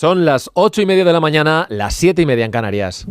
Son las 8:30 de la mañana, las 7:30 en Canarias.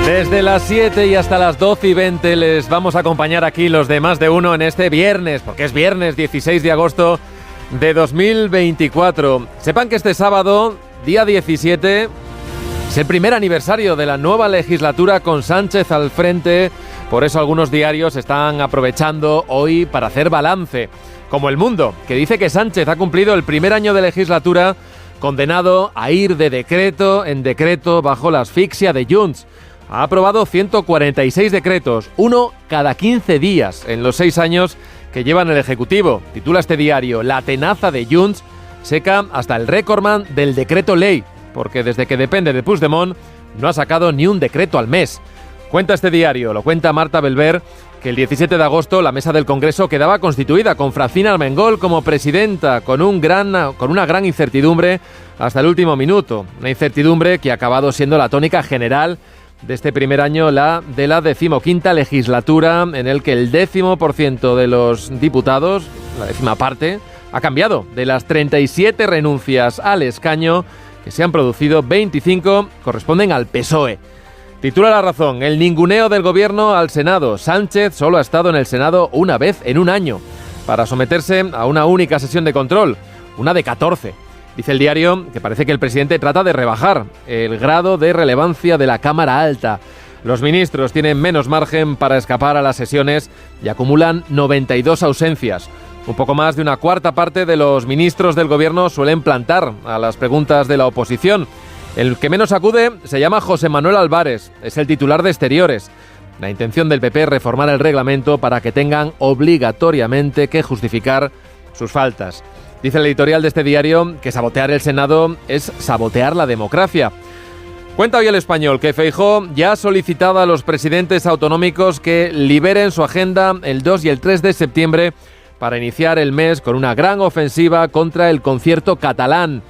Desde las 7 y hasta las 12:20 les vamos a acompañar aquí los de Más de Uno en este viernes, porque es viernes 16 de agosto de 2024. Sepan que este sábado, día 17, es el primer aniversario de la nueva legislatura con Sánchez al frente. Por eso algunos diarios están aprovechando hoy para hacer balance, como El Mundo, que dice que Sánchez ha cumplido el primer año de legislatura condenado a ir de decreto en decreto bajo la asfixia de Junts. Ha aprobado 146 decretos, uno cada 15 días en los 6 años que lleva en el Ejecutivo. Titula este diario: La tenaza de Junts seca hasta el récordman del decreto ley, porque desde que depende de Puigdemont no ha sacado ni un decreto al mes. Cuenta este diario, lo cuenta Marta Belver, que el 17 de agosto la mesa del Congreso quedaba constituida con Francina Armengol como presidenta, con una gran incertidumbre hasta el último minuto. Una incertidumbre que ha acabado siendo la tónica general de este primer año, de la 15ª legislatura, en el que el 10% de los diputados, la 10ª parte, ha cambiado. De las 37 renuncias al escaño que se han producido, 25 corresponden al PSOE. Titula La Razón: el ninguneo del gobierno al Senado. Sánchez solo ha estado en el Senado una vez en un año, para someterse a una única sesión de control, una de 14. Dice el diario que parece que el presidente trata de rebajar el grado de relevancia de la Cámara Alta. Los ministros tienen menos margen para escapar a las sesiones y acumulan 92 ausencias. Un poco más de una cuarta parte de los ministros del gobierno suelen plantar a las preguntas de la oposición. El que menos acude se llama José Manuel Álvarez, es el titular de Exteriores. La intención del PP es reformar el reglamento para que tengan obligatoriamente que justificar sus faltas. Dice el editorial de este diario que sabotear el Senado es sabotear la democracia. Cuenta hoy El Español que Feijóo ya ha solicitado a los presidentes autonómicos que liberen su agenda el 2 y el 3 de septiembre para iniciar el mes con una gran ofensiva contra el concierto catalán.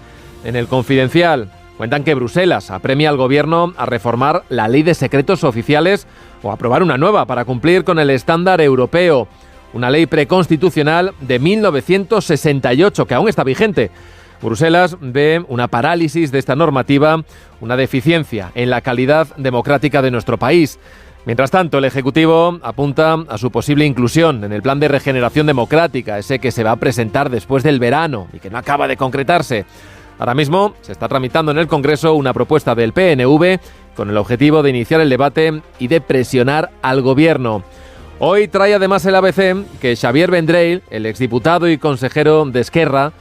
En El Confidencial cuentan que Bruselas apremia al gobierno a reformar la ley de secretos oficiales o aprobar una nueva para cumplir con el estándar europeo. Una ley preconstitucional de 1968 que aún está vigente. Bruselas ve una parálisis de esta normativa, una deficiencia en la calidad democrática de nuestro país. Mientras tanto, el Ejecutivo apunta a su posible inclusión en el plan de regeneración democrática, ese que se va a presentar después del verano y que no acaba de concretarse. Ahora mismo se está tramitando en el Congreso una propuesta del PNV con el objetivo de iniciar el debate y de presionar al Gobierno. Hoy trae además el ABC que Xavier Vendrell, el exdiputado y consejero de Esquerra,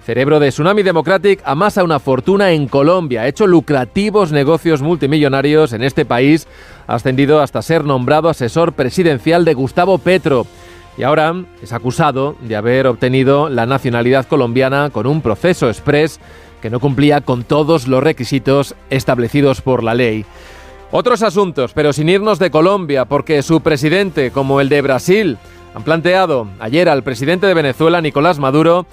cerebro de Tsunami Democratic, amasa una fortuna en Colombia, ha hecho lucrativos negocios multimillonarios en este país, ha ascendido hasta ser nombrado asesor presidencial de Gustavo Petro y ahora es acusado de haber obtenido la nacionalidad colombiana con un proceso exprés que no cumplía con todos los requisitos establecidos por la ley. Otros asuntos, pero sin irnos de Colombia, porque su presidente, como el de Brasil, han planteado ayer al presidente de Venezuela, Nicolás Maduro,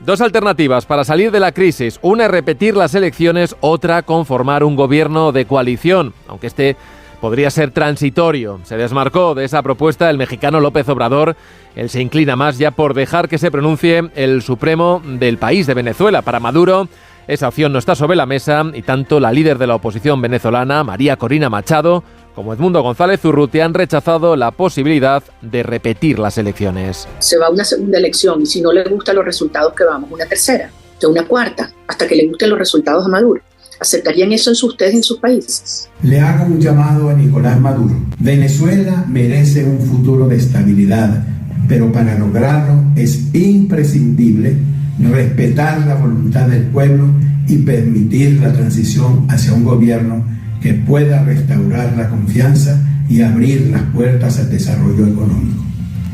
dos alternativas para salir de la crisis. Una es repetir las elecciones, otra conformar un gobierno de coalición, aunque este podría ser transitorio. Se desmarcó de esa propuesta el mexicano López Obrador. Él se inclina más ya por dejar que se pronuncie el Supremo del país de Venezuela. Para Maduro, esa opción no está sobre la mesa y tanto la líder de la oposición venezolana, María Corina Machado, como Edmundo González Urrutia han rechazado la posibilidad de repetir las elecciones. Se va a una segunda elección y si no le gustan los resultados, que vamos, una tercera, una cuarta, hasta que le gusten los resultados a Maduro. ¿Aceptarían eso ustedes en sus países? Le hago un llamado a Nicolás Maduro. Venezuela merece un futuro de estabilidad, pero para lograrlo es imprescindible respetar la voluntad del pueblo y permitir la transición hacia un gobierno que pueda restaurar la confianza y abrir las puertas al desarrollo económico.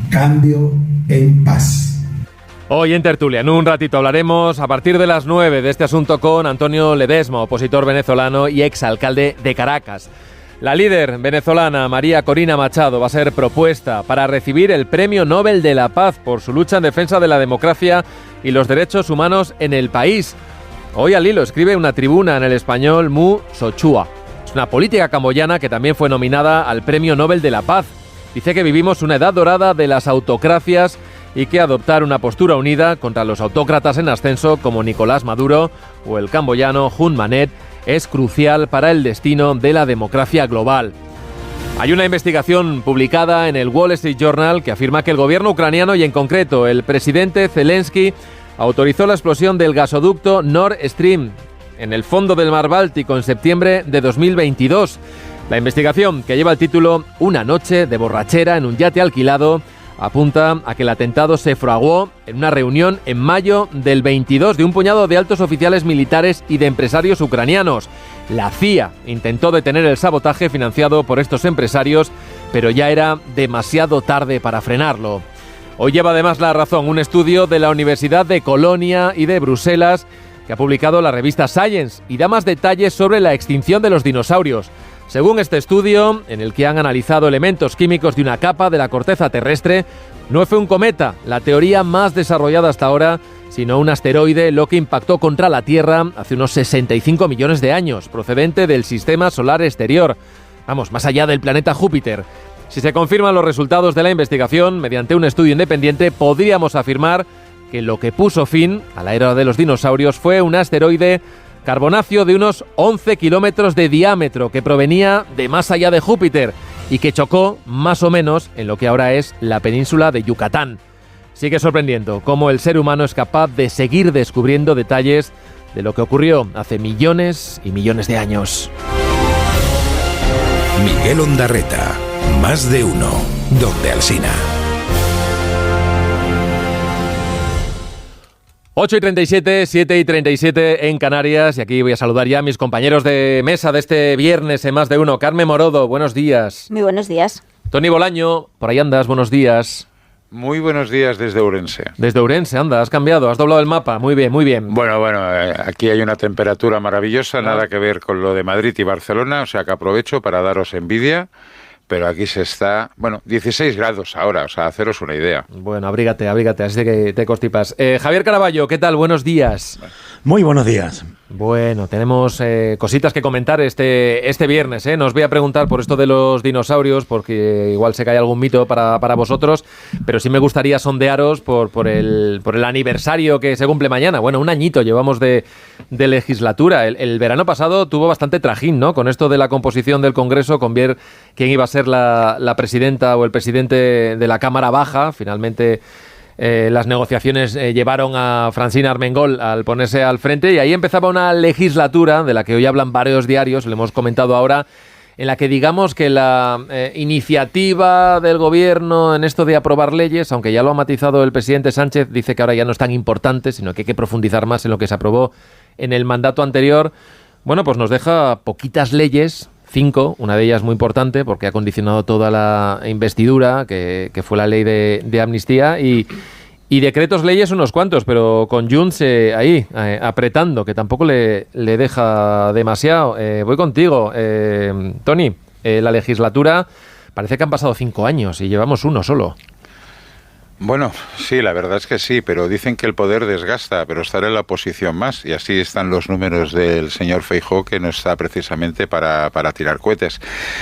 Cambio en paz. Hoy en Tertulia, en un ratito hablaremos a partir de las 9 de este asunto con Antonio Ledesma, opositor venezolano y exalcalde de Caracas. La líder venezolana María Corina Machado va a ser propuesta para recibir el Premio Nobel de la Paz por su lucha en defensa de la democracia y los derechos humanos en el país. Hoy al hilo escribe una tribuna en El Español Mu Sochua. Es una política camboyana que también fue nominada al Premio Nobel de la Paz. Dice que vivimos una edad dorada de las autocracias y que adoptar una postura unida contra los autócratas en ascenso como Nicolás Maduro o el camboyano Hun Manet es crucial para el destino de la democracia global. Hay una investigación publicada en el Wall Street Journal que afirma que el gobierno ucraniano y en concreto el presidente Zelensky autorizó la explosión del gasoducto Nord Stream en el fondo del mar Báltico en septiembre de 2022. La investigación, que lleva el título Una noche de borrachera en un yate alquilado, apunta a que el atentado se fraguó en una reunión en mayo del 22 de un puñado de altos oficiales militares y de empresarios ucranianos. La CIA intentó detener el sabotaje financiado por estos empresarios, pero ya era demasiado tarde para frenarlo. Hoy lleva además la razón un estudio de la Universidad de Colonia y de Bruselas que ha publicado la revista Science y da más detalles sobre la extinción de los dinosaurios. Según este estudio, en el que han analizado elementos químicos de una capa de la corteza terrestre, no fue un cometa, la teoría más desarrollada hasta ahora, sino un asteroide, lo que impactó contra la Tierra hace unos 65 millones de años, procedente del sistema solar exterior. Vamos, más allá del planeta Júpiter. Si se confirman los resultados de la investigación, mediante un estudio independiente, podríamos afirmar que lo que puso fin a la era de los dinosaurios fue un asteroide carbonáceo de unos 11 kilómetros de diámetro que provenía de más allá de Júpiter y que chocó más o menos en lo que ahora es la península de Yucatán. Sigue sorprendiendo cómo el ser humano es capaz de seguir descubriendo detalles de lo que ocurrió hace millones y millones de años. Miguel Ondarreta, Más de Uno, Donde Alsina. 8:37, 7:37 en Canarias, y aquí voy a saludar ya a mis compañeros de mesa de este viernes en Más de Uno. Carmen Morodo, buenos días. Muy buenos días. Tony Bolaño, por ahí andas, buenos días. Muy buenos días desde Ourense. Desde Ourense, anda, has cambiado, has doblado el mapa, muy bien, muy bien. Bueno, aquí hay una temperatura maravillosa, nada que ver con lo de Madrid y Barcelona, o sea que aprovecho para daros envidia. Pero aquí se está, 16 grados ahora, o sea, haceros una idea. Bueno, abrígate, así que te constipas. Javier Caraballo, ¿qué tal? Buenos días. Muy buenos días. Bueno, tenemos cositas que comentar este viernes, ¿eh? No os voy a preguntar por esto de los dinosaurios, porque igual se cae algún mito para vosotros, pero sí me gustaría sondearos por el aniversario que se cumple mañana. Bueno, un añito llevamos de legislatura. El verano pasado tuvo bastante trajín, ¿no? Con esto de la composición del Congreso, con ver quién iba a ser la presidenta o el presidente de la Cámara Baja. Finalmente las negociaciones llevaron a Francina Armengol al ponerse al frente, y ahí empezaba una legislatura de la que hoy hablan varios diarios, lo hemos comentado ahora, en la que digamos que la iniciativa del gobierno en esto de aprobar leyes, aunque ya lo ha matizado el presidente Sánchez, dice que ahora ya no es tan importante, sino que hay que profundizar más en lo que se aprobó en el mandato anterior. Bueno, pues nos deja poquitas leyes, 5, una de ellas muy importante porque ha condicionado toda la investidura, que fue la ley de amnistía, y decretos leyes unos cuantos, pero con Junts ahí, apretando, que tampoco le deja demasiado. Voy contigo, Tony. La legislatura parece que han pasado 5 años y llevamos uno solo. Bueno, sí, la verdad es que sí, pero dicen que el poder desgasta, pero estar en la oposición más, y así están los números del señor Feijóo, que no está precisamente para tirar cohetes.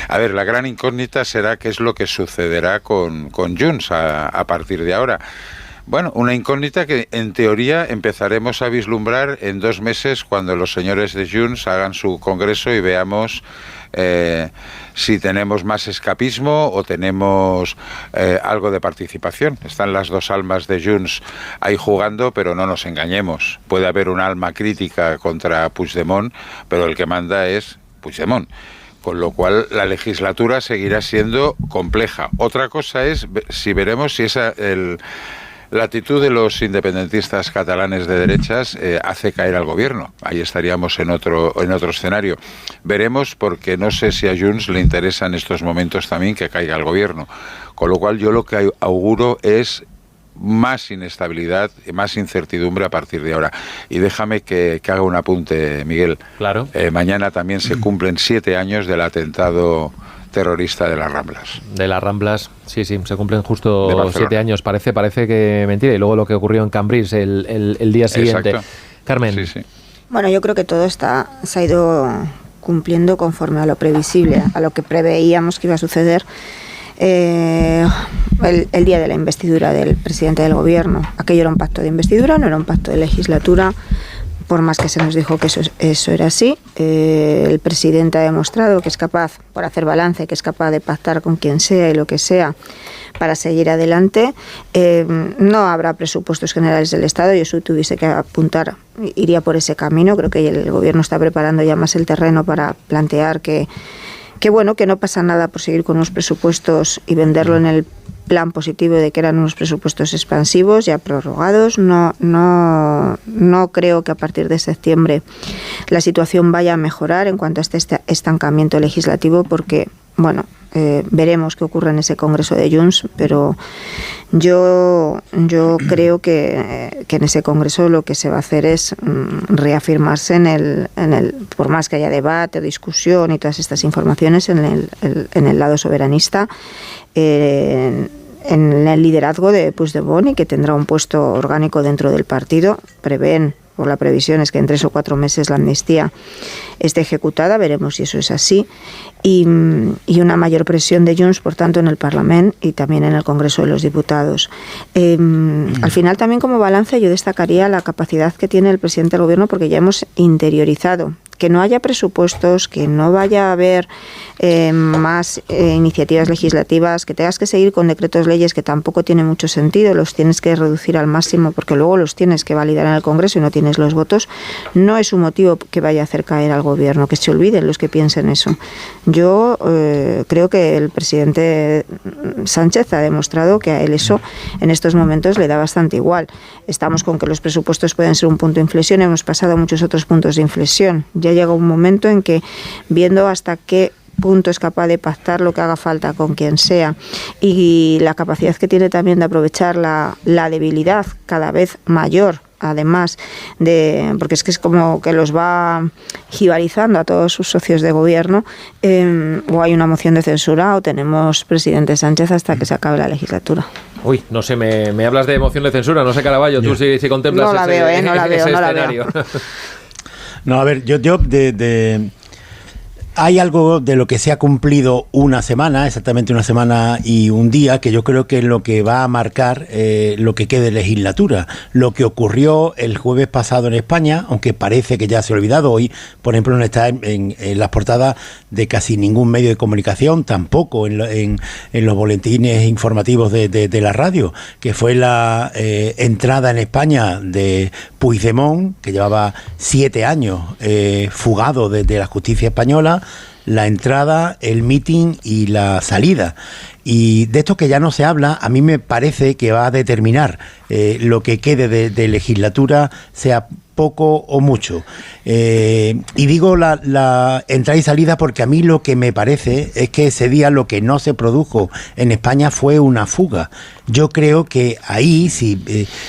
A ver, la gran incógnita será qué es lo que sucederá con Junts a partir de ahora. Bueno, una incógnita que en teoría empezaremos a vislumbrar en 2 meses, cuando los señores de Junts hagan su congreso y veamos si tenemos más escapismo o tenemos algo de participación. Están las dos almas de Junts ahí jugando, pero no nos engañemos. Puede haber un alma crítica contra Puigdemont, pero el que manda es Puigdemont. Con lo cual la legislatura seguirá siendo compleja. Otra cosa es si veremos si la actitud de los independentistas catalanes de derechas hace caer al gobierno. Ahí estaríamos en otro escenario. Veremos, porque no sé si a Junts le interesa en estos momentos también que caiga el gobierno. Con lo cual yo lo que auguro es más inestabilidad, más incertidumbre a partir de ahora. Y déjame que haga un apunte, Miguel. Claro. Mañana también se cumplen 7 años del atentado terrorista de las Ramblas. De las Ramblas, sí, se cumplen justo 7 años. Parece que mentira. Y luego lo que ocurrió en Cambrils el día siguiente. Exacto. Carmen. Sí. Bueno, yo creo que todo se ha ido cumpliendo conforme a lo previsible, a lo que preveíamos que iba a suceder el día de la investidura del presidente del gobierno. Aquello era un pacto de investidura, no era un pacto de legislatura. Por más que se nos dijo que eso era así, el presidente ha demostrado que es capaz, por hacer balance, que es capaz de pactar con quien sea y lo que sea para seguir adelante. No habrá presupuestos generales del Estado, yo si tuviese que apuntar iría por ese camino. Creo que el gobierno está preparando ya más el terreno para plantear que no pasa nada por seguir con unos presupuestos y venderlo en el plan positivo de que eran unos presupuestos expansivos ya prorrogados. No creo que a partir de septiembre la situación vaya a mejorar en cuanto a este estancamiento legislativo, porque veremos qué ocurre en ese Congreso de Junts, pero yo creo que en ese Congreso lo que se va a hacer es reafirmarse en el por más que haya debate o discusión y todas estas informaciones, en el lado soberanista, en el liderazgo de Puigdemont, y que tendrá un puesto orgánico dentro del partido. Prevén, por la previsión, es que en 3 o 4 meses la amnistía esté ejecutada. Veremos si eso es así. Y una mayor presión de Junts, por tanto, en el Parlamento y también en el Congreso de los Diputados. Al final, también como balance, yo destacaría la capacidad que tiene el presidente del Gobierno, porque ya hemos interiorizado que no haya presupuestos, que no vaya a haber más iniciativas legislativas, que tengas que seguir con decretos leyes que tampoco tiene mucho sentido, los tienes que reducir al máximo porque luego los tienes que validar en el Congreso y no tienes los votos. No es un motivo que vaya a hacer caer al Gobierno, que se olviden los que piensen eso. Yo creo que el presidente Sánchez ha demostrado que a él eso en estos momentos le da bastante igual. Estamos con que los presupuestos pueden ser un punto de inflexión, hemos pasado a muchos otros puntos de inflexión. Ya llega un momento en que, viendo hasta qué punto es capaz de pactar lo que haga falta con quien sea, y la capacidad que tiene también de aprovechar la debilidad cada vez mayor, además porque es que es como que los va jibarizando a todos sus socios de gobierno, o hay una moción de censura o tenemos presidente Sánchez hasta que se acabe la legislatura. Uy, no sé, me hablas de moción de censura, no sé, Caraballo, tú si contemplas ese escenario. No, a ver, hay algo de lo que se ha cumplido una semana, exactamente una semana y un día, que yo creo que es lo que va a marcar lo que quede de legislatura. Lo que ocurrió el jueves pasado en España, aunque parece que ya se ha olvidado, hoy, por ejemplo, no está en las portadas de casi ningún medio de comunicación, tampoco en los boletines informativos de la radio, que fue la entrada en España de Puigdemont, que llevaba 7 años fugado desde la justicia española, la entrada, el meeting y la salida. Y de esto que ya no se habla, a mí me parece que va a determinar lo que quede de legislatura, sea poco o mucho. Y digo la entrada y salida porque a mí lo que me parece es que ese día lo que no se produjo en España fue una fuga. Yo creo que ahí, si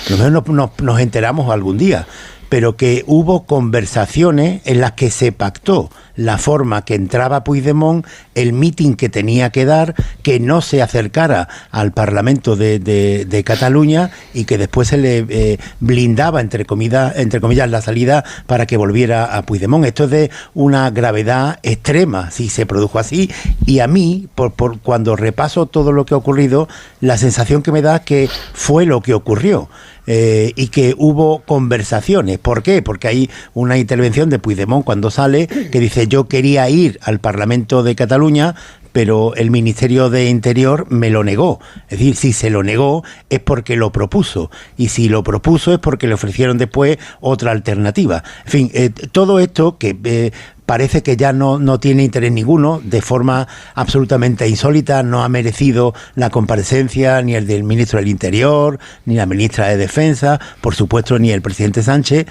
lo menos nos enteramos algún día, pero que hubo conversaciones en las que se pactó la forma que entraba Puigdemont, el mitin que tenía que dar, que no se acercara al Parlamento de Cataluña y que después se le blindaba, entre comillas, la salida para que volviera a Puigdemont. Esto es de una gravedad extrema, si se produjo así, y a mí, por cuando repaso todo lo que ha ocurrido, la sensación que me da es que fue lo que ocurrió. Y que hubo conversaciones. ¿Por qué? Porque hay una intervención de Puigdemont cuando sale que dice: yo quería ir al Parlamento de Cataluña, pero el Ministerio de Interior me lo negó. Es decir, si se lo negó es porque lo propuso, y si lo propuso es porque le ofrecieron después otra alternativa. En fin, todo esto que parece que ya no tiene interés ninguno, de forma absolutamente insólita. No ha merecido la comparecencia ni el del ministro del Interior, ni la ministra de Defensa, por supuesto ni el presidente Sánchez,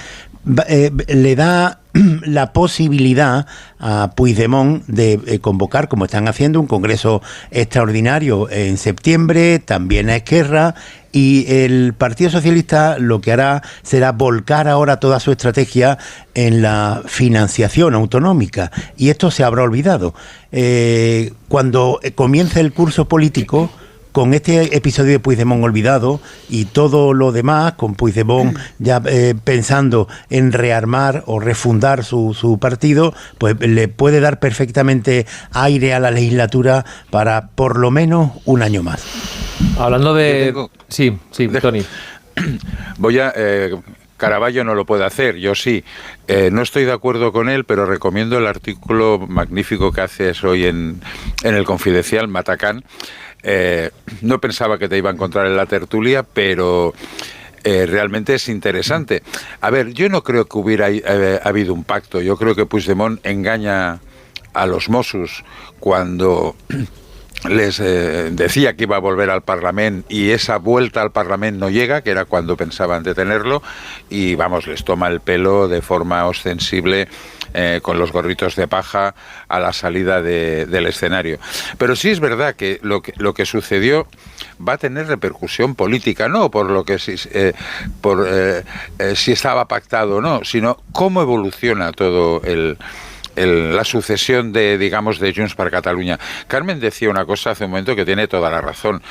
le da la posibilidad a Puigdemont de convocar, como están haciendo, un congreso extraordinario en septiembre, también a Esquerra, y el Partido Socialista lo que hará será volcar ahora toda su estrategia en la financiación autonómica, y esto se habrá olvidado. Cuando comience el curso político, con este episodio de Puigdemont olvidado y todo lo demás, con Puigdemont ya pensando en rearmar o refundar su partido, pues le puede dar perfectamente aire a la legislatura para por lo menos un año más. Hablando de... Sí, Tony. Voy a... Caravaggio no lo puede hacer, yo sí. No estoy de acuerdo con él, pero recomiendo el artículo magnífico que haces hoy en El Confidencial, Matacán. No pensaba que te iba a encontrar en la tertulia, pero realmente es interesante. A ver, yo no creo que hubiera habido un pacto. Yo creo que Puigdemont engaña a los Mossos cuando les decía que iba a volver al Parlamento, y esa vuelta al Parlamento no llega, que era cuando pensaban detenerlo, y vamos, les toma el pelo de forma ostensible con los gorritos de paja a la salida del escenario. Pero sí es verdad que lo que sucedió va a tener repercusión política, no por lo que si estaba pactado o no, sino cómo evoluciona todo la sucesión de Junts per Catalunya. Carmen decía una cosa hace un momento que tiene toda la razón.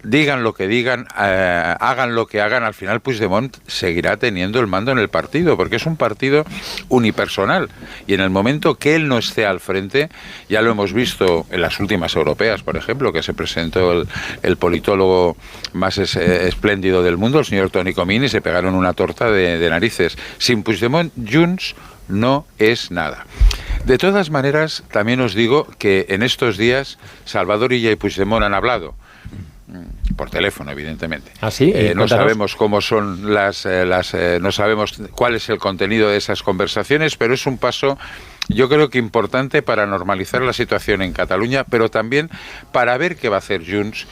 Digan lo que digan, hagan lo que hagan, al final Puigdemont seguirá teniendo el mando en el partido, porque es un partido unipersonal, y en el momento que él no esté al frente, ya lo hemos visto en las últimas europeas, por ejemplo, que se presentó el politólogo más espléndido del mundo, el señor Toni Comín, y se pegaron una torta de narices. Sin Puigdemont, Junts no es nada. De todas maneras, también os digo que en estos días Salvador Illa y Puigdemont han hablado. Por teléfono, evidentemente. ¿Ah, sí? No sabemos cómo son no sabemos cuál es el contenido de esas conversaciones, pero es un paso, yo creo que importante para normalizar la situación en Cataluña, pero también para ver qué va a hacer Junts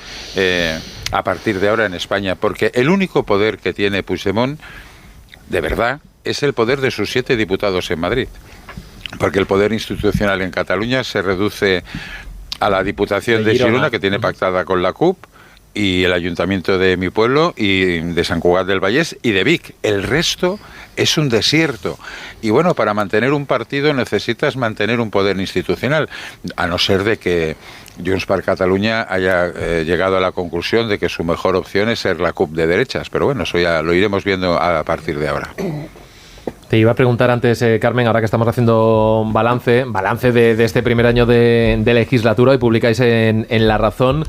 a partir de ahora en España, porque el único poder que tiene Puigdemont, de verdad, es el poder de sus 7 diputados en Madrid, porque el poder institucional en Cataluña se reduce a la Diputación de Girona, que tiene pactada con la CUP, y el Ayuntamiento de mi pueblo, y de Sant Cugat del Vallès, y de Vic. El resto es un desierto. Y bueno, para mantener un partido necesitas mantener un poder institucional, a no ser de que Junts per Catalunya haya llegado a la conclusión de que su mejor opción es ser la CUP de derechas. Pero bueno, eso ya lo iremos viendo a partir de ahora. Te iba a preguntar antes, Carmen, ahora que estamos haciendo balance de este primer año de legislatura, y publicáis en La Razón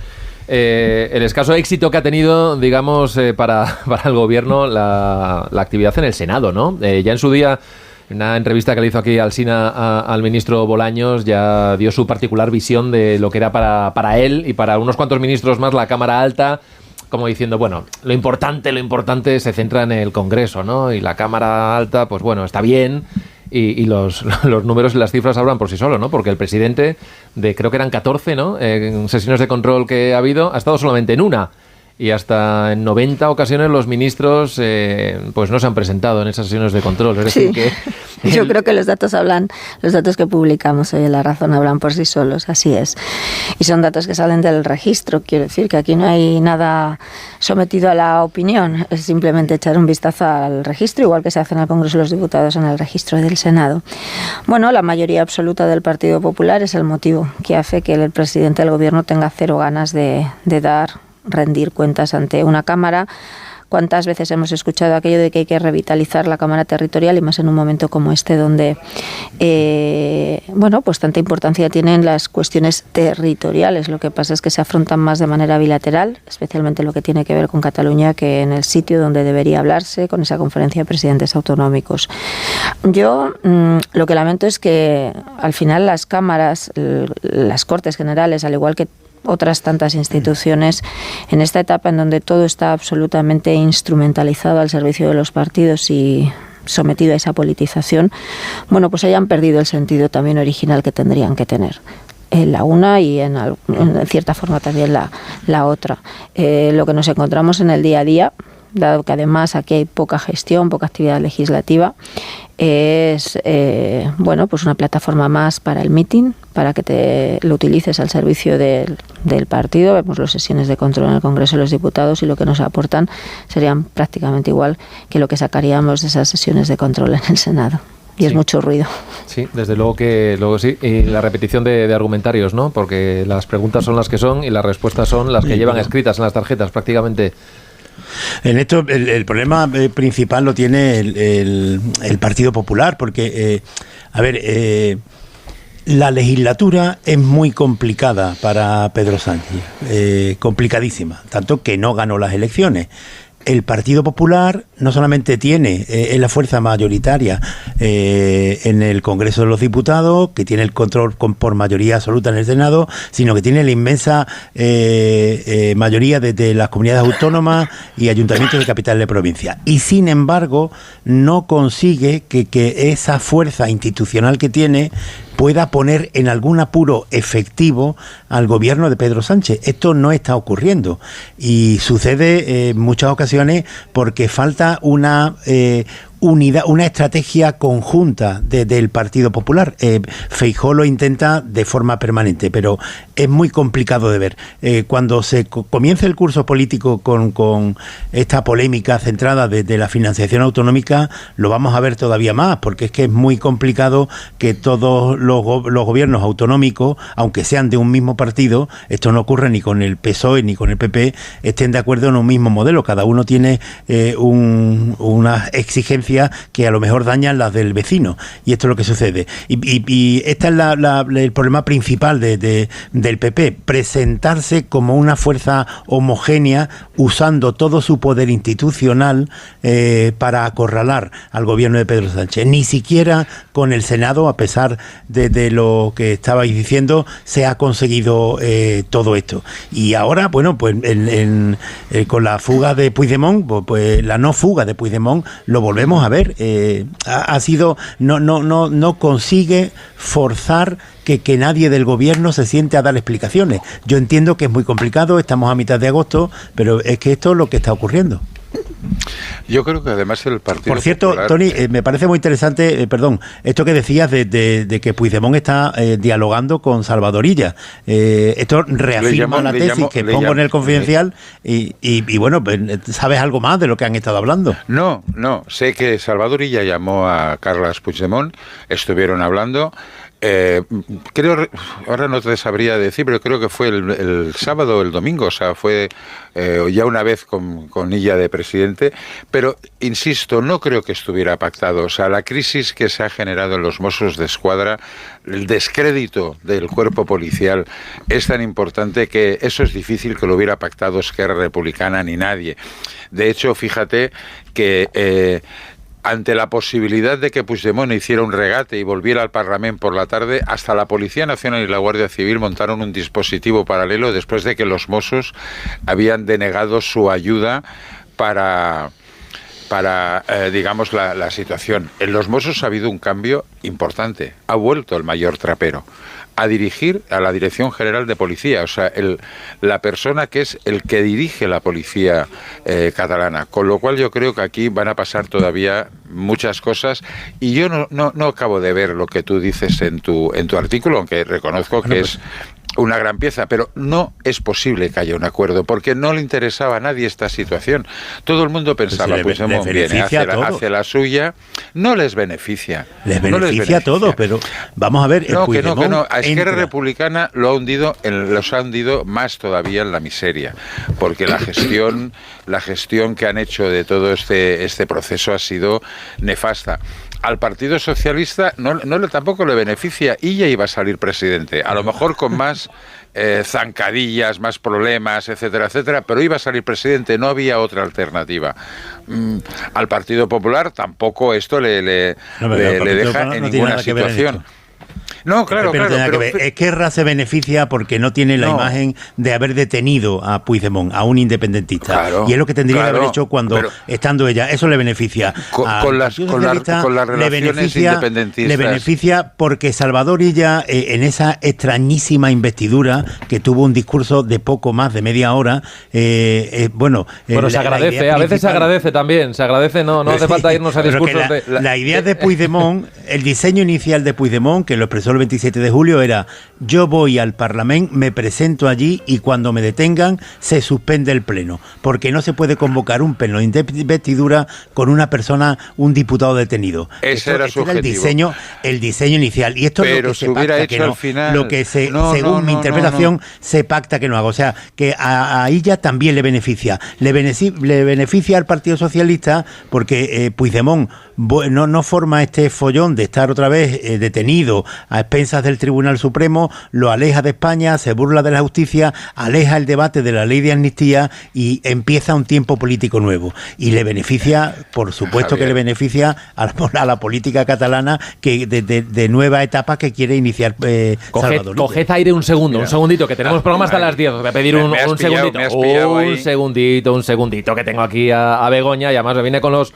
el escaso éxito que ha tenido, digamos, para el gobierno la actividad en el Senado, ¿no? Ya en su día, en una entrevista que le hizo aquí Alsina al ministro Bolaños, ya dio su particular visión de lo que era para él y para unos cuantos ministros más la Cámara Alta, como diciendo, bueno, lo importante se centra en el Congreso, ¿no? Y la Cámara Alta, pues bueno, está bien, y los números y las cifras hablan por sí solos, ¿no? Porque el presidente, creo que eran 14, ¿no?, en sesiones de control que ha habido, ha estado solamente en una. Y hasta en 90 ocasiones los ministros pues no se han presentado en esas sesiones de control. Es decir, que yo creo que los datos que publicamos hoy en La Razón hablan por sí solos, así es. Y son datos que salen del registro, quiero decir que aquí no hay nada sometido a la opinión, es simplemente echar un vistazo al registro, igual que se hace en el Congreso de los Diputados en el registro del Senado. Bueno, la mayoría absoluta del Partido Popular es el motivo que hace que el presidente del Gobierno tenga cero ganas de rendir cuentas ante una Cámara. ¿Cuántas veces hemos escuchado aquello de que hay que revitalizar la Cámara Territorial, y más en un momento como este donde pues tanta importancia tienen las cuestiones territoriales? Lo que pasa es que se afrontan más de manera bilateral, especialmente lo que tiene que ver con Cataluña, que en el sitio donde debería hablarse, con esa conferencia de presidentes autonómicos. Yo lo que lamento es que al final las cámaras, las Cortes Generales, al igual que otras tantas instituciones, en esta etapa en donde todo está absolutamente instrumentalizado al servicio de los partidos y sometido a esa politización, bueno, pues hayan perdido el sentido también original que tendrían que tener. La una y en cierta forma también la otra. Lo que nos encontramos en el día a día, dado que además aquí hay poca gestión, poca actividad legislativa, es pues una plataforma más para el meeting, para que lo utilices al servicio del partido. Vemos las sesiones de control en el Congreso de los Diputados y lo que nos aportan serían prácticamente igual que lo que sacaríamos de esas sesiones de control en el Senado. Y sí, es mucho ruido. Sí, desde luego que sí. Y la repetición de argumentarios, ¿no? Porque las preguntas son las que son y las respuestas son las que llevan escritas en las tarjetas prácticamente. En esto el problema principal lo tiene el Partido Popular, porque, la legislatura es muy complicada para Pedro Sánchez, complicadísima, tanto que no ganó las elecciones. El Partido Popular no solamente es la fuerza mayoritaria en el Congreso de los Diputados, que tiene el control por mayoría absoluta en el Senado, sino que tiene la inmensa mayoría de las comunidades autónomas y ayuntamientos de capitales de provincia. Y sin embargo, no consigue que esa fuerza institucional que tiene pueda poner en algún apuro efectivo al gobierno de Pedro Sánchez. Esto no está ocurriendo y sucede en muchas ocasiones porque falta una unidad, una estrategia conjunta del Partido Popular. Feijóo lo intenta de forma permanente, pero es muy complicado de ver. Cuando se comience el curso político con esta polémica centrada de la financiación autonómica, lo vamos a ver todavía más, porque es que es muy complicado que todos los gobiernos autonómicos, aunque sean de un mismo partido, esto no ocurre ni con el PSOE ni con el PP, estén de acuerdo en un mismo modelo. Cada uno tiene unas exigencias que a lo mejor dañan las del vecino, y esto es lo que sucede. Y este es el problema principal del PP, presentarse como una fuerza homogénea usando todo su poder institucional para acorralar al gobierno de Pedro Sánchez. Ni siquiera con el Senado, a pesar de lo que estabais diciendo, se ha conseguido todo esto. Y ahora, bueno, pues con la fuga de Puigdemont, pues la no fuga de Puigdemont, lo volvemos a ver. Ha sido, no consigue forzar que nadie del gobierno se siente a dar explicaciones. Yo entiendo que es muy complicado, estamos a mitad de agosto, pero es que esto es lo que está ocurriendo. Yo creo que además el Partido Por cierto, Popular, Toni, me parece muy interesante, esto que decías de que Puigdemont está dialogando con Salvador Illa. Esto reafirma la tesis que pongo en el Confidencial y bueno, ¿sabes algo más de lo que han estado hablando? No, sé que Salvador Illa llamó a Carles Puigdemont, estuvieron hablando. Creo, ahora no te sabría decir, pero creo que fue el sábado o el domingo, o sea, fue ya una vez con Illa de presidente, pero insisto, no creo que estuviera pactado. O sea, la crisis que se ha generado en los Mossos de Escuadra, el descrédito del cuerpo policial es tan importante que eso es difícil que lo hubiera pactado Esquerra Republicana ni nadie. De hecho, fíjate que ante la posibilidad de que Puigdemont hiciera un regate y volviera al Parlamento por la tarde, hasta la Policía Nacional y la Guardia Civil montaron un dispositivo paralelo después de que los Mossos habían denegado su ayuda para digamos, la situación. En los Mossos ha habido un cambio importante. Ha vuelto el mayor Trapero a dirigir a la Dirección General de Policía, o sea, la persona que es el que dirige la policía catalana, con lo cual yo creo que aquí van a pasar todavía muchas cosas, y yo no acabo de ver lo que tú dices en tu artículo, aunque reconozco que es una gran pieza, pero no es posible que haya un acuerdo, porque no le interesaba a nadie esta situación. Todo el mundo pensaba, pues viene, hace la suya, no les beneficia. Les beneficia a todos, pero vamos a ver. Que no. A Esquerra Republicana los ha hundido más todavía en la miseria, porque la gestión que han hecho de todo este proceso ha sido nefasta. Al Partido Socialista tampoco le beneficia. Illa iba a salir presidente, a lo mejor con más zancadillas, más problemas, etcétera, etcétera, pero iba a salir presidente, no había otra alternativa. Al Partido Popular tampoco esto le deja en ninguna situación. No, claro, pero claro. Esquerra se beneficia porque no tiene la imagen de haber detenido a Puigdemont, a un independentista. Claro, y es lo que tendría que haber hecho pero, estando ella. Eso le beneficia. Con las relaciones independentistas. Le beneficia porque Salvador Illa, en esa extrañísima investidura, que tuvo un discurso de poco más de media hora, se agradece, a veces se agradece también, no hace falta irnos a discursos la idea de Puigdemont, el diseño inicial de Puigdemont, que lo expresó el 27 de julio, era: yo voy al Parlamento, me presento allí y cuando me detengan se suspende el pleno, porque no se puede convocar un pleno de investidura con una persona, un diputado detenido. Ese era su objetivo. El diseño inicial. Y esto pero es lo que se pacta que no, al final, lo que según mi interpretación se pacta que no haga. O sea, que a ella también le beneficia. Le beneficia al Partido Socialista porque Puigdemont no forma este follón de estar otra vez detenido a expensas del Tribunal Supremo, lo aleja de España, se burla de la justicia, aleja el debate de la ley de amnistía y empieza un tiempo político nuevo. Y le beneficia, por supuesto, Javier, que le beneficia a la política catalana que de nueva etapa que quiere iniciar Salvador. Coged aire un segundito, que tenemos programa hasta las 10. Os voy a pedir un segundito, que tengo aquí a Begoña, y además me viene con los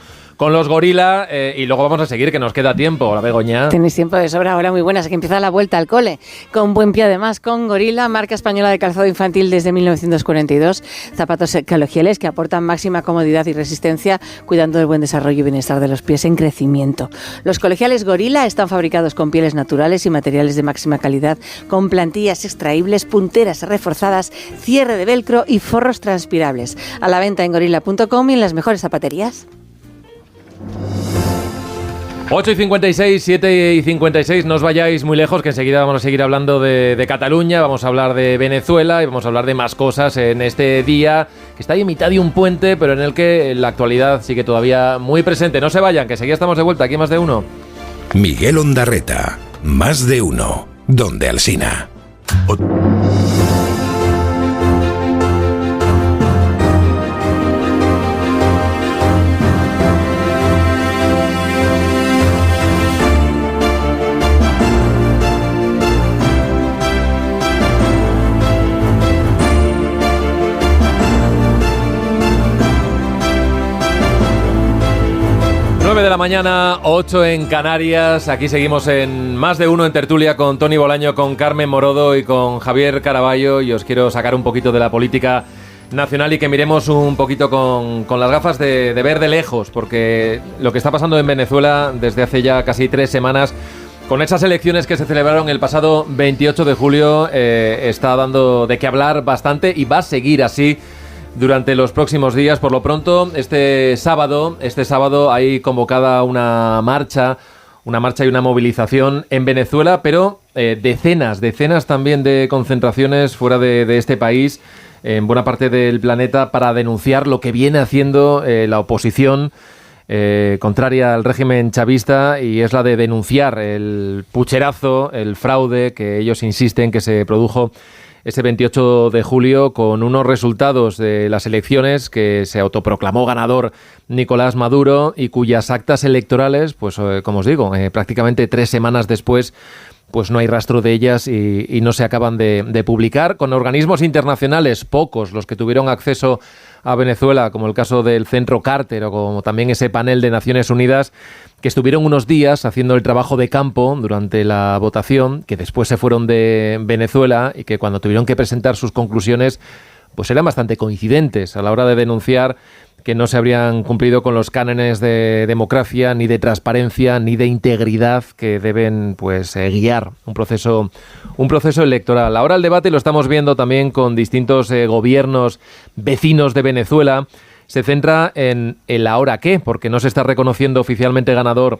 gorila y luego vamos a seguir, que nos queda tiempo. Hola, Begoña. Tenéis tiempo de sobra. Hola, muy buenas. Que empieza la vuelta al cole. Con buen pie, además, con Gorila, marca española de calzado infantil desde 1942. Zapatos colegiales que aportan máxima comodidad y resistencia, cuidando del buen desarrollo y bienestar de los pies en crecimiento. Los colegiales Gorila están fabricados con pieles naturales y materiales de máxima calidad, con plantillas extraíbles, punteras reforzadas, cierre de velcro y forros transpirables. A la venta en gorila.com y en las mejores zapaterías. 8:56, 7:56, no os vayáis muy lejos, que enseguida vamos a seguir hablando de Cataluña, vamos a hablar de Venezuela y vamos a hablar de más cosas en este día que está ahí en mitad de un puente, pero en el que la actualidad sigue todavía muy presente. No se vayan, que enseguida estamos de vuelta, aquí Más de Uno. Miguel Ondarreta, Más de Uno, donde Alsina. De la mañana, 8 en Canarias. Aquí seguimos en Más de Uno en tertulia con Tony Bolaño, con Carmen Morodo y con Javier Caraballo. Y os quiero sacar un poquito de la política nacional y que miremos un poquito con las gafas de ver de lejos, porque lo que está pasando en Venezuela desde hace ya casi 3 semanas, con esas elecciones que se celebraron el pasado 28 de julio, está dando de qué hablar bastante y va a seguir así durante los próximos días. Por lo pronto, este sábado hay convocada una marcha y una movilización en Venezuela, pero decenas también de concentraciones fuera de este país, en buena parte del planeta, para denunciar lo que viene haciendo la oposición contraria al régimen chavista, y es la de denunciar el pucherazo, el fraude que ellos insisten que se produjo ese 28 de julio con unos resultados de las elecciones que se autoproclamó ganador Nicolás Maduro y cuyas actas electorales, pues como os digo, prácticamente 3 semanas después, pues no hay rastro de ellas y no se acaban de publicar. Con organismos internacionales, pocos los que tuvieron acceso a Venezuela, como el caso del Centro Carter o como también ese panel de Naciones Unidas, que estuvieron unos días haciendo el trabajo de campo durante la votación, que después se fueron de Venezuela y que cuando tuvieron que presentar sus conclusiones, pues eran bastante coincidentes a la hora de denunciar que no se habrían cumplido con los cánones de democracia, ni de transparencia, ni de integridad que deben pues guiar un proceso electoral. Ahora el debate lo estamos viendo también con distintos gobiernos vecinos de Venezuela. Se centra en el ahora qué, porque no se está reconociendo oficialmente ganador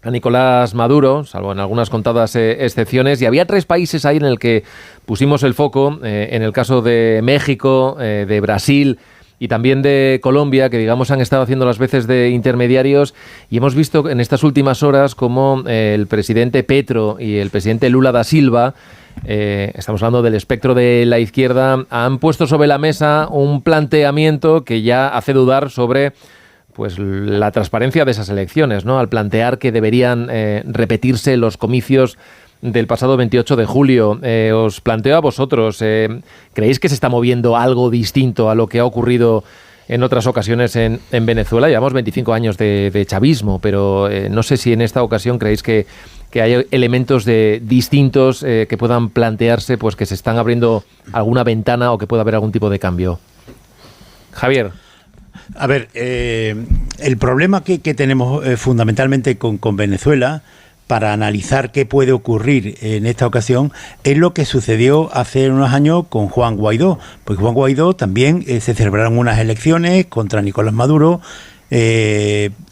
a Nicolás Maduro, salvo en algunas contadas excepciones, y había 3 países ahí en el que pusimos el foco, en el caso de México, de Brasil y también de Colombia, que digamos han estado haciendo las veces de intermediarios, y hemos visto en estas últimas horas cómo el presidente Petro y el presidente Lula da Silva, estamos hablando del espectro de la izquierda, han puesto sobre la mesa un planteamiento que ya hace dudar sobre pues la transparencia de esas elecciones, ¿no? Al plantear que deberían repetirse los comicios del pasado 28 de julio. Os planteo a vosotros, ¿creéis que se está moviendo algo distinto a lo que ha ocurrido en otras ocasiones en Venezuela? Llevamos 25 años de chavismo, pero no sé si en esta ocasión creéis que hay elementos distintos que puedan plantearse, pues que se están abriendo alguna ventana o que pueda haber algún tipo de cambio. Javier. A ver, el problema que tenemos fundamentalmente con Venezuela, para analizar qué puede ocurrir en esta ocasión, es lo que sucedió hace unos años con Juan Guaidó. Porque Juan Guaidó también se celebraron unas elecciones contra Nicolás Maduro.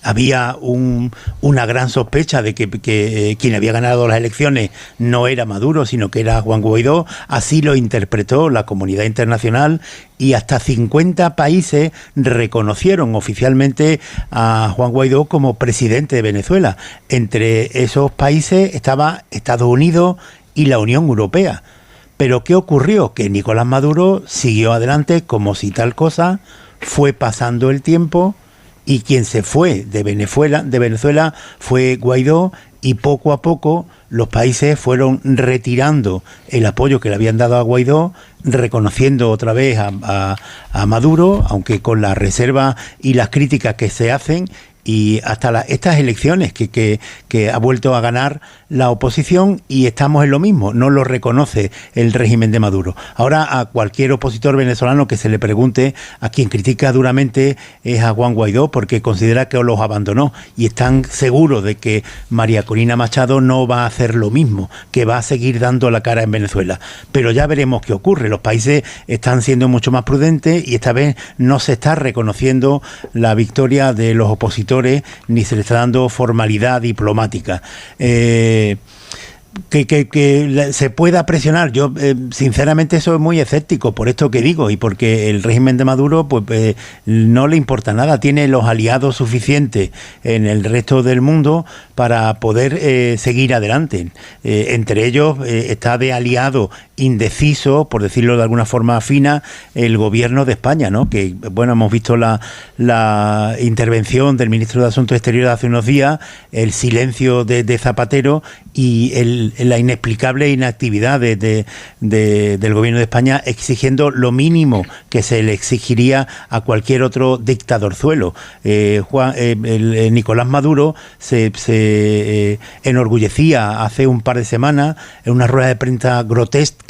Había una gran sospecha de que quien había ganado las elecciones no era Maduro, sino que era Juan Guaidó. Así lo interpretó la comunidad internacional y hasta 50 países reconocieron oficialmente a Juan Guaidó como presidente de Venezuela. Entre esos países estaba Estados Unidos y la Unión Europea. Pero ¿qué ocurrió? Que Nicolás Maduro siguió adelante como si tal cosa, fue pasando el tiempo, y quien se fue de Venezuela fue Guaidó, y poco a poco los países fueron retirando el apoyo que le habían dado a Guaidó, reconociendo otra vez a Maduro, aunque con la reserva y las críticas que se hacen, y hasta estas elecciones que ha vuelto a ganar la oposición, y estamos en lo mismo, no lo reconoce el régimen de Maduro. Ahora, a cualquier opositor venezolano que se le pregunte, a quien critica duramente es a Juan Guaidó, porque considera que los abandonó, y están seguros de que María Corina Machado no va a hacer lo mismo, que va a seguir dando la cara en Venezuela. Pero ya veremos qué ocurre. Los países están siendo mucho más prudentes, y esta vez no se está reconociendo la victoria de los opositores, ni se le está dando formalidad diplomática. Que se pueda presionar, yo sinceramente soy muy escéptico por esto que digo, y porque el régimen de Maduro pues no le importa nada, tiene los aliados suficientes en el resto del mundo para poder seguir adelante. Entre ellos está de aliado indeciso, por decirlo de alguna forma fina, el gobierno de España, ¿no? Que bueno, hemos visto la intervención del ministro de Asuntos Exteriores hace unos días, el silencio de Zapatero y la inexplicable inactividad del gobierno de España, exigiendo lo mínimo que se le exigiría a cualquier otro dictadorzuelo. Nicolás Maduro se enorgullecía hace un par de semanas en una rueda de prensa grotesca